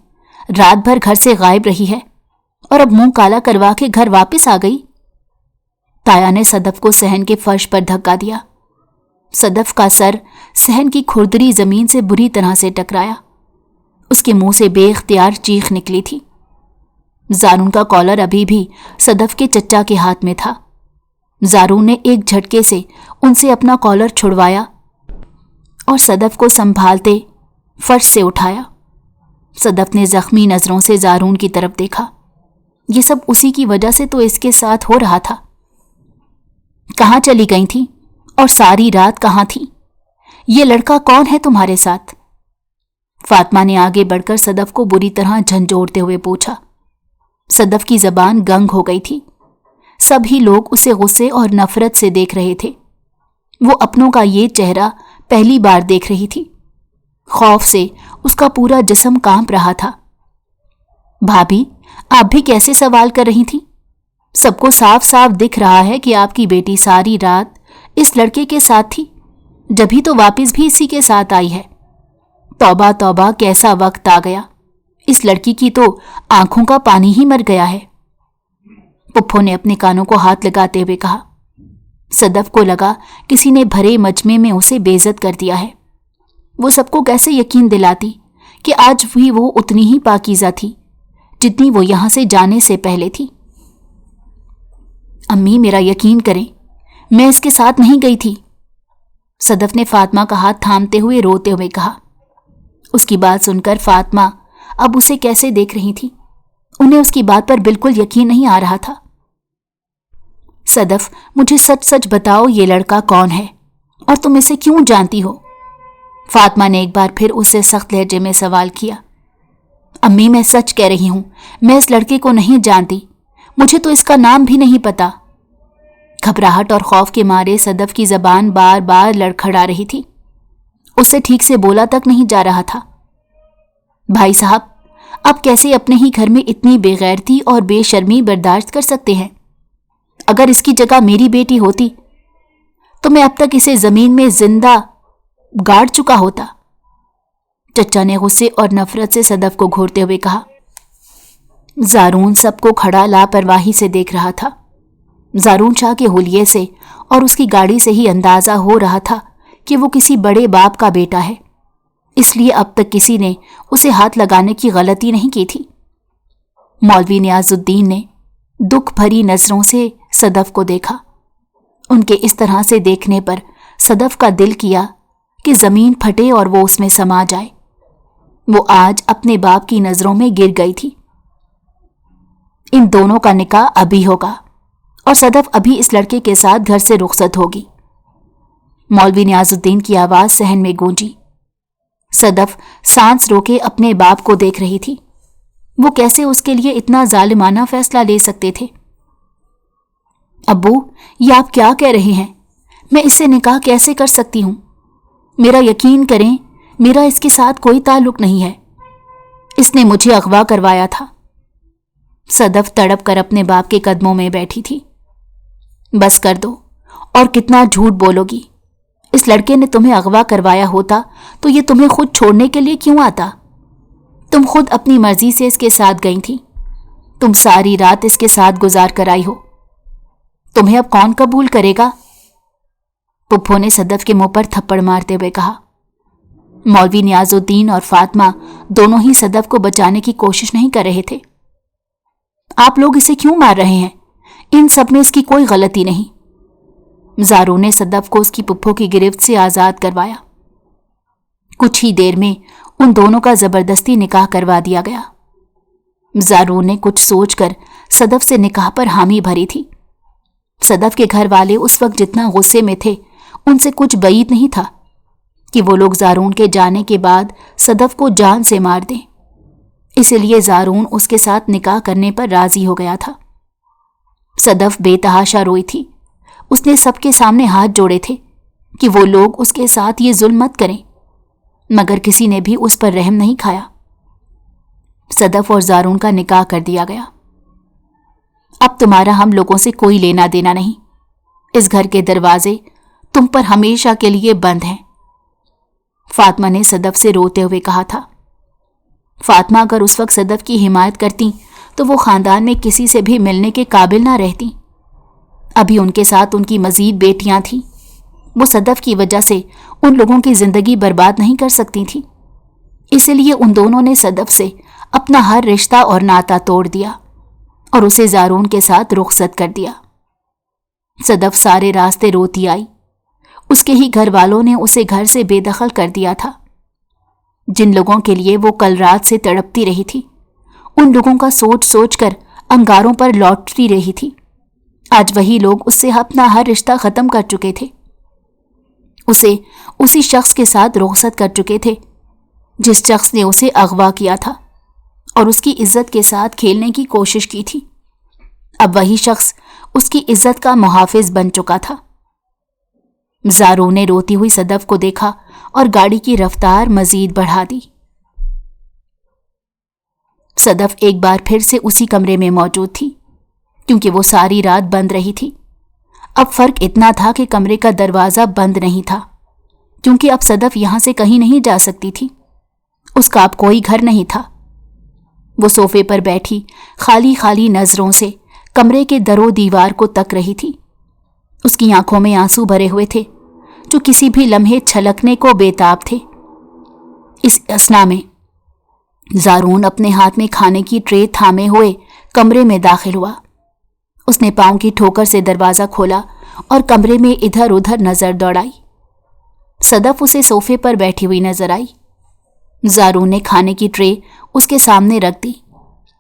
रात भर घर से गायब रही है और अब मुंह काला करवा के घर वापस आ गई। ताया ने सदफ को सहन के फर्श पर धक्का दिया। सदफ का सर सहन की खुरदरी जमीन से बुरी तरह से टकराया। اس کے منہ سے بے اختیار چیخ نکلی تھی۔ زارون کا کالر ابھی بھی صدف کے چچا کے ہاتھ میں تھا۔ زارون نے ایک جھٹکے سے ان سے اپنا کالر چھڑوایا اور صدف کو سنبھالتے فرش سے اٹھایا۔ صدف نے زخمی نظروں سے زارون کی طرف دیکھا۔ یہ سب اسی کی وجہ سے تو اس کے ساتھ ہو رہا تھا۔ کہاں چلی گئی تھی اور ساری رات کہاں تھی؟ یہ لڑکا کون ہے تمہارے ساتھ؟ فاطمہ نے آگے بڑھ کر صدف کو بری طرح جھنجھوڑتے ہوئے پوچھا۔ صدف کی زبان گنگ ہو گئی تھی۔ سبھی لوگ اسے غصے اور نفرت سے دیکھ رہے تھے۔ وہ اپنوں کا یہ چہرہ پہلی بار دیکھ رہی تھی۔ خوف سے اس کا پورا جسم کانپ رہا تھا۔ بھابھی، آپ بھی کیسے سوال کر رہی تھی؟ سب کو صاف صاف دکھ رہا ہے کہ آپ کی بیٹی ساری رات اس لڑکے کے ساتھ تھی، جبھی تو واپس بھی اسی کے ساتھ آئی ہے۔ توبہ توبہ، کیسا وقت آ گیا! اس لڑکی کی تو آنکھوں کا پانی ہی مر گیا ہے۔ پپھو نے اپنے کانوں کو ہاتھ لگاتے ہوئے کہا۔ صدف کو لگا کسی نے بھرے مجمع میں اسے بے عزت کر دیا ہے۔ وہ سب کو کیسے یقین دلاتی کہ آج بھی وہ اتنی ہی پاکیزہ تھی جتنی وہ یہاں سے جانے سے پہلے تھی۔ امی، میرا یقین کریں، میں اس کے ساتھ نہیں گئی تھی، صدف نے فاطمہ کا ہاتھ تھامتے ہوئے روتے ہوئے کہا۔ اس کی بات سن کر فاطمہ اب اسے کیسے دیکھ رہی تھی؟ انہیں اس کی بات پر بالکل یقین نہیں آ رہا تھا۔ صدف، مجھے سچ سچ بتاؤ، یہ لڑکا کون ہے اور تم اسے کیوں جانتی ہو؟ فاطمہ نے ایک بار پھر اس سے سخت لہجے میں سوال کیا۔ امی، میں سچ کہہ رہی ہوں، میں اس لڑکے کو نہیں جانتی، مجھے تو اس کا نام بھی نہیں پتا۔ گھبراہٹ اور خوف کے مارے صدف کی زبان بار بار لڑکھڑا رہی تھی۔ اس سے ٹھیک سے بولا تک نہیں جا رہا تھا۔ بھائی صاحب، آپ کیسے اپنے ہی گھر میں اتنی بے غیرتی اور بے شرمی برداشت کر سکتے ہیں؟ اگر اس کی جگہ میری بیٹی ہوتی تو میں اب تک اسے زمین میں زندہ گاڑ چکا ہوتا۔ چچا نے غصے اور نفرت سے صدف کو گھورتے ہوئے کہا۔ زارون سب کو کھڑا لاپرواہی سے دیکھ رہا تھا۔ زارون شاہ کے حلیے سے اور اس کی گاڑی سے ہی اندازہ ہو رہا تھا کہ وہ کسی بڑے باپ کا بیٹا ہے، اس لیے اب تک کسی نے اسے ہاتھ لگانے کی غلطی نہیں کی تھی۔ مولوی نیاز الدین نے دکھ بھری نظروں سے صدف کو دیکھا۔ ان کے اس طرح سے دیکھنے پر صدف کا دل کیا کہ زمین پھٹے اور وہ اس میں سما جائے۔ وہ آج اپنے باپ کی نظروں میں گر گئی تھی۔ ان دونوں کا نکاح ابھی ہوگا اور صدف ابھی اس لڑکے کے ساتھ گھر سے رخصت ہوگی۔ مولوی نیاز الدین کی آواز صحن میں گونجی۔ صدف سانس روکے اپنے باپ کو دیکھ رہی تھی۔ وہ کیسے اس کے لیے اتنا ظالمانہ فیصلہ لے سکتے تھے؟ ابو، یہ آپ کیا کہہ رہے ہیں؟ میں اس سے نکاح کیسے کر سکتی ہوں؟ میرا یقین کریں، میرا اس کے ساتھ کوئی تعلق نہیں ہے۔ اس نے مجھے اغوا کروایا تھا۔ صدف تڑپ کر اپنے باپ کے قدموں میں بیٹھی تھی۔ بس کر دو، اور کتنا جھوٹ بولو گی؟ اس لڑکے نے تمہیں اغوا کروایا ہوتا تو یہ تمہیں خود چھوڑنے کے لیے کیوں آتا؟ تم خود اپنی مرضی سے اس کے ساتھ گئی تھی۔ تم ساری رات اس کے ساتھ گزار کر آئی ہو۔ تمہیں اب کون قبول کرے گا؟ پپھو نے صدف کے منہ پر تھپڑ مارتے ہوئے کہا۔ مولوی نیاز الدین اور فاطمہ دونوں ہی صدف کو بچانے کی کوشش نہیں کر رہے تھے۔ آپ لوگ اسے کیوں مار رہے ہیں؟ ان سب میں اس کی کوئی غلطی نہیں۔ زارون نے صدف کو اس کی پپھو کی گرفت سے آزاد کروایا۔ کچھ ہی دیر میں ان دونوں کا زبردستی نکاح کروا دیا گیا۔ زارون نے کچھ سوچ کر صدف سے نکاح پر حامی بھری تھی۔ صدف کے گھر والے اس وقت جتنا غصے میں تھے، ان سے کچھ بعید نہیں تھا کہ وہ لوگ زارون کے جانے کے بعد صدف کو جان سے مار دیں۔ اسی لیے زارون اس کے ساتھ نکاح کرنے پر راضی ہو گیا تھا۔ صدف بے تحاشا روئی تھی۔ اس نے سب کے سامنے ہاتھ جوڑے تھے کہ وہ لوگ اس کے ساتھ یہ ظلم مت کریں، مگر کسی نے بھی اس پر رحم نہیں کھایا۔ صدف اور زارون کا نکاح کر دیا گیا۔ اب تمہارا ہم لوگوں سے کوئی لینا دینا نہیں۔ اس گھر کے دروازے تم پر ہمیشہ کے لیے بند ہیں، فاطمہ نے صدف سے روتے ہوئے کہا تھا۔ فاطمہ اگر اس وقت صدف کی حمایت کرتی تو وہ خاندان میں کسی سے بھی ملنے کے قابل نہ رہتی۔ ابھی ان کے ساتھ ان کی مزید بیٹیاں تھیں۔ وہ صدف کی وجہ سے ان لوگوں کی زندگی برباد نہیں کر سکتی تھی۔ इस लिए उन दोनों ने सदफ से अपना हर रिश्ता और नाता तोड़ दिया और उसे ज़ारून के साथ रुखसत कर दिया। सदफ सारे रास्ते रोती आई। उसके ही घर वालों ने उसे घर से बेदखल कर दिया था। जिन लोगों के लिए वो कल रात से तड़पती रही थी, उन लोगों का सोच सोच कर अंगारों पर लौटती रही थी। आज वही लोग उससे अपना हर रिश्ता खत्म कर चुके थे, उसे उसी शख्स के साथ रुखसत कर चुके थे जिस शख्स ने उसे अगवा किया था और उसकी इज्जत के साथ खेलने की कोशिश की थी। अब वही शख्स उसकी इज्जत का मुहाफिज बन चुका था। ज़ारून ने रोती हुई सदफ को देखा और गाड़ी की रफ्तार मजीद बढ़ा दी। सदफ एक बार फिर से उसी कमरे में मौजूद थी, क्योंकि वो सारी रात बंद रही थी। अब फर्क इतना था कि कमरे का दरवाज़ा बंद नहीं था, क्योंकि अब सदफ यहां से कहीं नहीं जा सकती थी। उसका अब कोई घर नहीं था। वो सोफे पर बैठी खाली खाली नजरों से कमरे के दरो दीवार को तक रही थी। उसकी आंखों में आंसू भरे हुए थे जो किसी भी लम्हे छलकने को बेताब थे। इस असना में ज़ारून अपने हाथ में खाने की ट्रे थामे हुए कमरे में दाखिल हुआ। उसने पांव की ठोकर से दरवाज़ा खोला और कमरे में इधर उधर नजर दौड़ाई। सदफ उसे सोफे पर बैठी हुई नजर आई। ज़ारून ने खाने की ट्रे उसके सामने रख दी,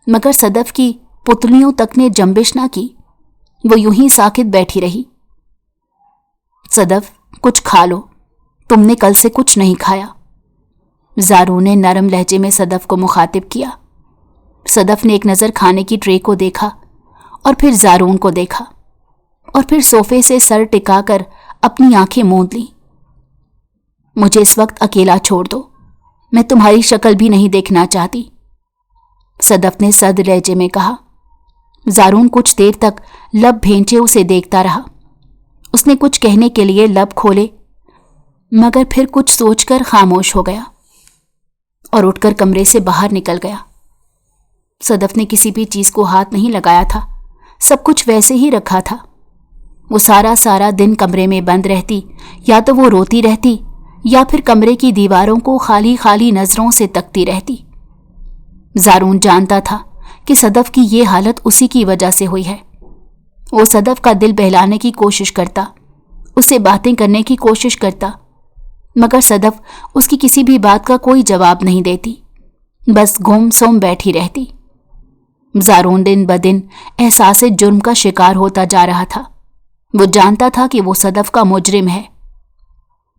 मगर सदफ की पुतलियों तक ने जंबिश ना की। वो यूं ही साकित बैठी रही। सदफ, कुछ खा लो, तुमने कल से कुछ नहीं खाया। ज़ारून ने नरम लहजे में सदफ को मुखातिब किया। सदफ ने एक नज़र खाने की ट्रे को देखा और फिर ज़ारून को देखा और फिर सोफे से सर टिकाकर अपनी आंखें मूंद ली। मुझे इस वक्त अकेला छोड़ दो, मैं तुम्हारी शक्ल भी नहीं देखना चाहती, सदफ ने सद लहजे में कहा। ज़ारून कुछ देर तक लब भेंचे उसे देखता रहा। उसने कुछ कहने के लिए लब खोले, मगर फिर कुछ सोचकर खामोश हो गया और उठकर कमरे से बाहर निकल गया। सदफ ने किसी भी चीज को हाथ नहीं लगाया था, सब कुछ वैसे ही रखा था। वो सारा दिन कमरे में बंद रहती, या तो वो रोती रहती या फिर कमरे की दीवारों को खाली खाली नजरों से तकती रहती। ज़ारून जानता था कि सदफ की ये हालत उसी की वजह से हुई है। वो सदफ का दिल बहलाने की कोशिश करता, उससे बातें करने की कोशिश करता, मगर सदफ उसकी किसी भी बात का कोई जवाब नहीं देती, बस गुमसुम बैठी रहती। ज़ारून दिन ब दिन एहसास जुर्म का शिकार होता जा रहा था। वो जानता था कि वो सदफ का मुजरिम है।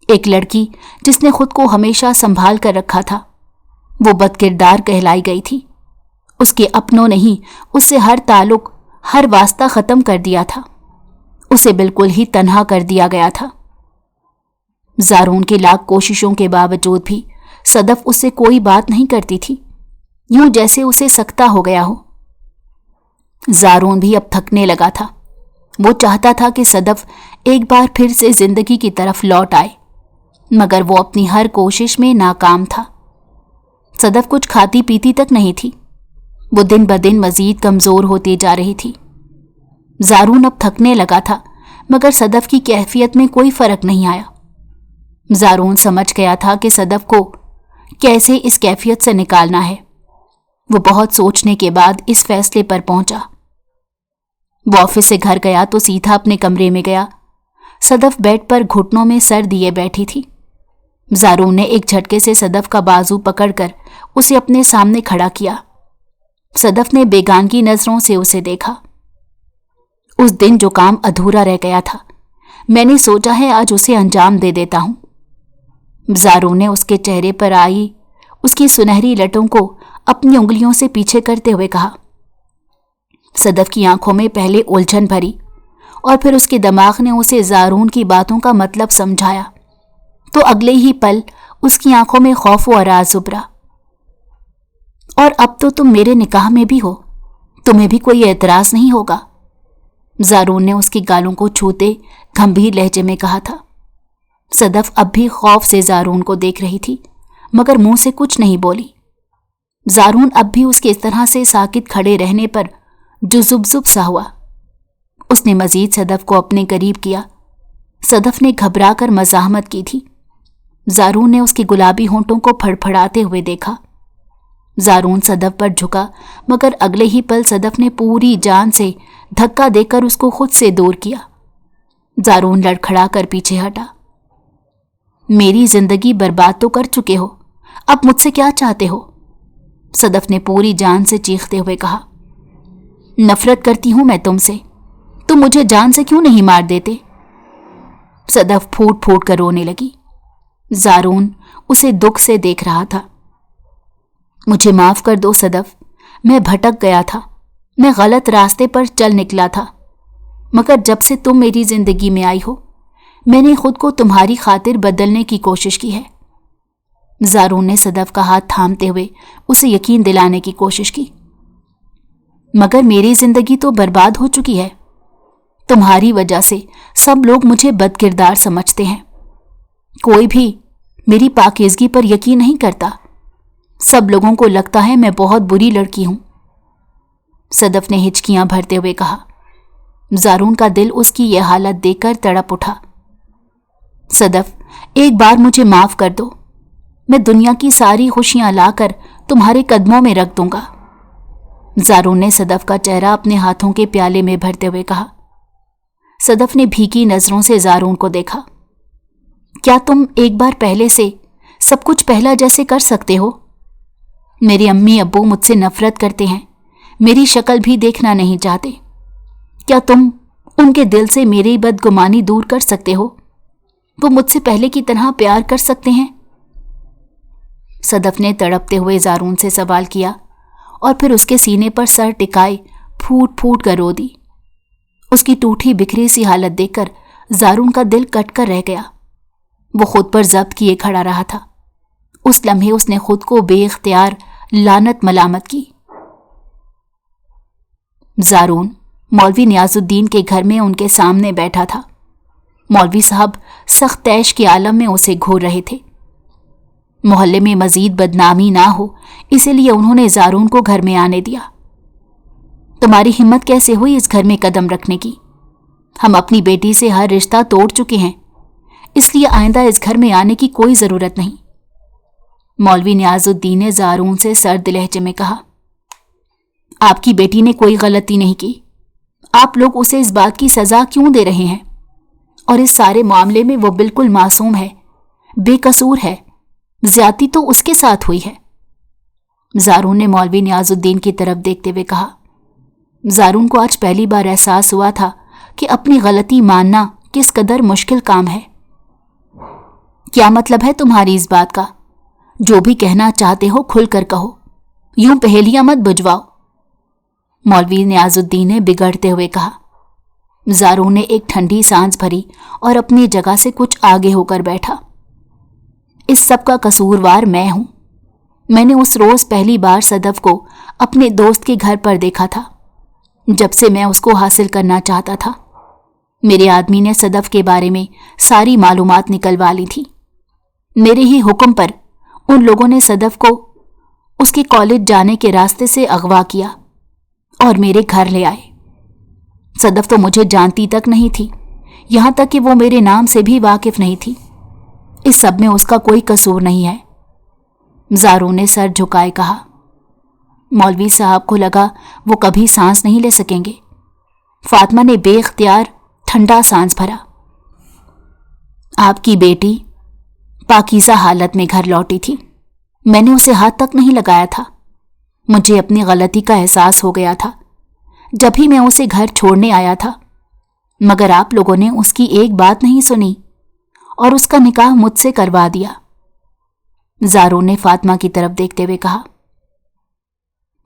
एक लड़की जिसने खुद को हमेशा संभाल कर रखा था, वो बदकिरदार कहलाई गई थी। उसके अपनों ने ही उससे हर ताल्लुक, हर वास्ता खत्म कर दिया था। उसे बिल्कुल ही तन्हा कर दिया गया था। ज़ारून की लाख कोशिशों के बावजूद भी सदफ उससे कोई बात नहीं करती थी, यूं जैसे उसे सकता हो गया हो। ज़ारून भी अब थकने लगा था। वो चाहता था कि सदफ एक बार फिर से जिंदगी की तरफ लौट आए, मगर वो अपनी हर कोशिश में नाकाम था। सदफ कुछ खाती पीती तक नहीं थी। वो दिन ब दिन मजीद कमजोर होती जा रही थी। ज़ारून अब थकने लगा था, मगर सदफ की कैफियत में कोई फर्क नहीं आया। ज़ारून समझ गया था कि सदफ को कैसे इस कैफियत से निकालना है। वो बहुत सोचने के बाद इस फैसले पर पहुंचा। वो ऑफिस से घर गया तो सीधा अपने कमरे में गया। सदफ बेड पर घुटनों में सर दिए बैठी थी। ज़ारून ने एक झटके से सदफ का बाजू पकड़कर उसे अपने सामने खड़ा किया। सदफ ने बेगानगी नजरों से उसे देखा। उस दिन जो काम अधूरा रह गया था, मैंने सोचा है आज उसे अंजाम दे देता हूं। ज़ारून ने उसके चेहरे पर आई उसकी सुनहरी लटों को अपनी उंगलियों से पीछे करते हुए कहा। सदफ की आंखों में पहले उलझन भरी और फिर उसके दिमाग ने उसे ज़ारून की बातों का मतलब समझाया, तो अगले ही पल उसकी आंखों में खौफ व राज उभरा। और अब तो तुम मेरे निकाह में भी हो, तुम्हें भी कोई एतराज नहीं होगा, ज़ारून ने उसकी गालों को छूते गंभीर लहजे में कहा था। सदफ अब भी खौफ से ज़ारून को देख रही थी, मगर मुंह से कुछ नहीं बोली। ज़ारून अब भी उसके इस तरह से साकित खड़े रहने पर जुजुबजुब सा हुआ। उसने मजीद सदफ को अपने करीब किया। सदफ ने घबरा कर मज़ाहमत की थी। ज़ारून ने उसके गुलाबी होंठों को फड़फड़ाते हुए देखा। ज़ारून सदफ पर झुका, मगर अगले ही पल सदफ ने पूरी जान से धक्का देकर उसको खुद से दूर किया। ज़ारून लड़खड़ा कर पीछे हटा। मेरी जिंदगी बर्बाद तो कर चुके हो, अब मुझसे क्या चाहते हो? सदफ ने पूरी जान से चीखते हुए कहा। नफरत करती हूं मैं तुमसे, तुम मुझे जान से क्यों नहीं मार देते? सदफ फूट फूट कर रोने लगी। ज़ारून उसे दुख से देख रहा था। मुझे माफ कर दो सदफ, मैं भटक गया था, मैं गलत रास्ते पर चल निकला था, मगर जब से तुम मेरी जिंदगी में आई हो मैंने खुद को तुम्हारी खातिर बदलने की कोशिश की है। ज़ारून ने सदफ का हाथ थामते हुए उसे यकीन दिलाने की कोशिश की। मगर मेरी जिंदगी तो बर्बाद हो चुकी है। तुम्हारी वजह से सब लोग मुझे बदकिरदार समझते हैं। कोई भी मेरी पाकीज़गी पर यकीन नहीं करता। सब लोगों को लगता है मैं बहुत बुरी लड़की हूं। सदफ ने हिचकियां भरते हुए कहा। ज़ारून का दिल उसकी यह हालत देखकर तड़प उठा। सदफ, एक बार मुझे माफ कर दो, मैं दुनिया की सारी खुशियां लाकर तुम्हारे कदमों में रख दूंगा। ज़ारून ने सदफ का चेहरा अपने हाथों के प्याले में भरते हुए कहा। सदफ ने भीगी नजरों से ज़ारून को देखा। क्या तुम एक बार पहले से सब कुछ पहला जैसे कर सकते हो? मेरे अम्मी अब्बू मुझसे नफरत करते हैं, मेरी शक्ल भी देखना नहीं चाहते। क्या तुम उनके दिल से मेरी बदगुमानी दूर कर सकते हो? वो मुझसे पहले की तरह प्यार कर सकते हैं? सदफ ने तड़पते हुए ज़ारून से सवाल किया और फिर उसके सीने पर सर टिकाए फूट फूट कर रो दी। उसकी टूटी बिखरी सी हालत देखकर ज़ारून का दिल कट कर रह गया। वो खुद पर जब्त किए खड़ा रहा था। उस लम्हे उसने खुद को बेइख्तियार लानत मलामत की। ज़ारून मौलवी नियाजुद्दीन के घर में उनके सामने बैठा था। मौलवी साहब सख्त ऐश के आलम में उसे घूर रहे थे। मोहल्ले में मजीद बदनामी ना हो इसीलिए उन्होंने ज़ारून को घर में आने दिया। तुम्हारी हिम्मत कैसे हुई इस घर में कदम रखने की? हम अपनी बेटी से हर रिश्ता तोड़ चुके हैं, इसलिए आइंदा इस घर में आने की कोई ज़रूरत नहीं। मौलवी नियाजुद्दीन ने ज़ारून से सर्द लहजे में कहा। आपकी बेटी ने कोई गलती नहीं की, आप लोग उसे इस बात की सज़ा क्यों दे रहे हैं? और इस सारे मामले में वो बिल्कुल मासूम है, बेकसूर है, ज्यादती तो उसके साथ हुई है। ज़ारून ने मौलवी नियाजुद्दीन की तरफ देखते हुए कहा। ज़ारून को आज पहली बार एहसास हुआ था कि अपनी गलती मानना किस कदर मुश्किल काम है। क्या मतलब है तुम्हारी इस बात का? जो भी कहना चाहते हो खुलकर कहो, यूं पहेलियां मत बुझवाओ। मौलवी नियाजुद्दीन ने बिगड़ते हुए कहा। ज़ारून ने एक ठंडी सांस भरी और अपनी जगह से कुछ आगे होकर बैठा। इस सब का कसूरवार मैं हूं। मैंने उस रोज पहली बार सदफ को अपने दोस्त के घर पर देखा था, जब से मैं उसको हासिल करना चाहता था। मेरे आदमी ने सदफ के बारे में सारी मालूमात निकलवा ली थी। मेरे ही हुक्म पर उन लोगों ने सदफ को उसके कॉलेज जाने के रास्ते से अगवा किया और मेरे घर ले आए। सदफ तो मुझे जानती तक नहीं थी, यहां तक कि वो मेरे नाम से भी वाकिफ नहीं थी। इस सब में उसका कोई कसूर नहीं है। ज़ारून ने सर झुकाए कहा। मौलवी साहब को लगा वो कभी सांस नहीं ले सकेंगे। फातिमा ने बेख्तियार ठंडा सांस भरा। आपकी बेटी पाकीज़ा हालत में घर लौटी थी। मैंने उसे हाथ तक नहीं लगाया था। मुझे अपनी गलती का एहसास हो गया था जब ही मैं उसे घर छोड़ने आया था, मगर आप लोगों ने उसकी एक बात नहीं सुनी और उसका निकाह मुझसे करवा दिया। ज़ारून ने फातिमा की तरफ देखते हुए कहा।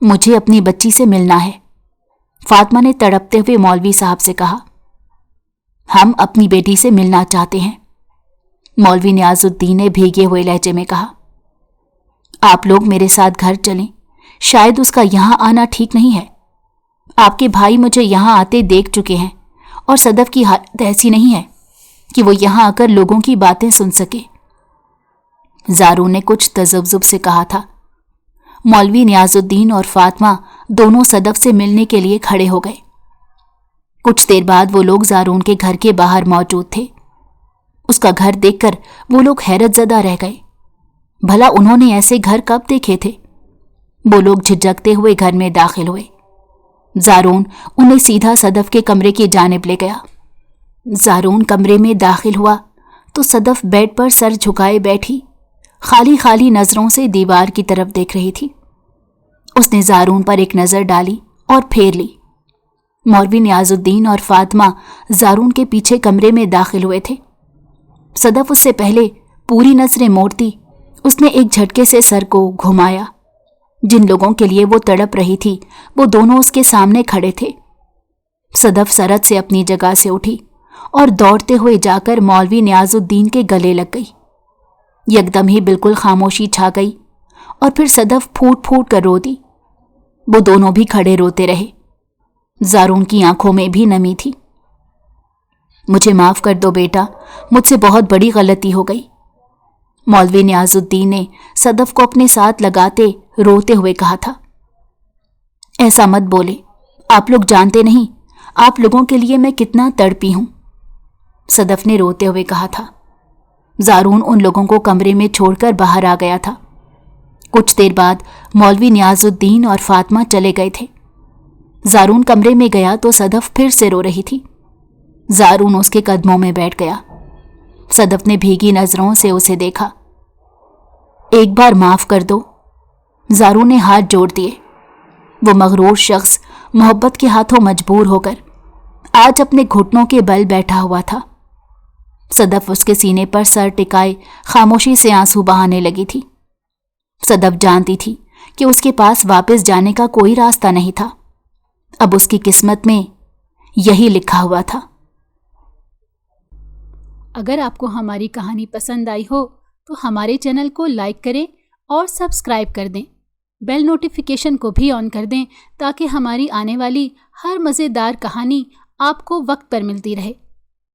मुझे अपनी बच्ची से मिलना है, फातिमा ने तड़पते हुए मौलवी साहब से कहा। हम अपनी बेटी से मिलना चाहते हैं, मौलवी नियाजुद्दीन ने भीगे हुए लहजे में कहा। आप लोग मेरे साथ घर चलें, शायद उसका यहां आना ठीक नहीं है। आपके भाई मुझे यहां आते देख चुके हैं और सदफ की हालत ऐसी नहीं है कि वो यहां आकर लोगों की बातें सुन सके। ज़ारून ने कुछ तजब्जुब से कहा था। मौलवी नियाजुद्दीन और फातिमा दोनों सदफ से मिलने के लिए खड़े हो गए। कुछ देर बाद वो लोग ज़ारून के घर के बाहर मौजूद थे। उसका घर देखकर वो लोग हैरत ज़दा रह गए। भला उन्होंने ऐसे घर कब देखे थे? वो लोग झिझकते हुए घर में दाखिल हुए। ज़ारून उन्हें सीधा सदफ के कमरे की जानिब ले गया। ज़ारून कमरे में दाखिल हुआ तो सदफ बेड पर सर झुकाए बैठी खाली खाली नज़रों से दीवार की तरफ देख रही थी। उसने ज़ारून पर एक नज़र डाली और फेर ली। मौलवी नियाजुद्दीन और फातिमा ज़ारून के पीछे कमरे में दाखिल हुए थे। सदफ उससे पहले पूरी नज़रें मोड़ती उसने एक झटके से सर को घुमाया। जिन लोगों के लिए वो तड़प रही थी वो दोनों उसके सामने खड़े थे। सदफ सरत से अपनी जगह से उठी और दौड़ते हुए जाकर मौलवी नियाजुद्दीन के गले लग गई। यकदम ही बिल्कुल खामोशी छा गई और फिर सदफ फूट फूट कर रो दी। वो दोनों भी खड़े रोते रहे। ज़ारून की आंखों में भी नमी थी। मुझे माफ़ कर दो बेटा, मुझसे बहुत बड़ी गलती हो गई, मौलवी नियाजुद्दीन ने सदफ को अपने साथ लगाते रोते हुए कहा था। ऐसा मत बोले, आप लोग जानते नहीं आप लोगों के लिए मैं कितना तड़पी हूं, सदफ ने रोते हुए कहा था। ज़ारून उन लोगों को कमरे में छोड़कर बाहर आ गया था। कुछ देर बाद मौलवी नियाजुद्दीन और फातिमा चले गए थे। ज़ारून कमरे में गया तो सदफ फिर से रो रही थी। ज़ारून उसके कदमों में बैठ गया। सदफ ने भीगी नज़रों से उसे देखा। एक बार माफ़ कर दो, ज़ारून ने हाथ जोड़ दिए। वो मगरूर शख्स मोहब्बत के हाथों मजबूर होकर आज अपने घुटनों के बल बैठा हुआ था। सदफ उसके सीने पर सर टिकाए खामोशी से आंसू बहाने लगी थी। सदफ जानती थी कि उसके पास वापस जाने का कोई रास्ता नहीं था। अब उसकी किस्मत में यही लिखा हुआ था। अगर आपको हमारी कहानी पसंद आई हो तो हमारे चैनल को लाइक करें और सब्सक्राइब कर दें। बेल नोटिफिकेशन को भी ऑन कर दें ताकि हमारी आने वाली हर मज़ेदार कहानी आपको वक्त पर मिलती रहे।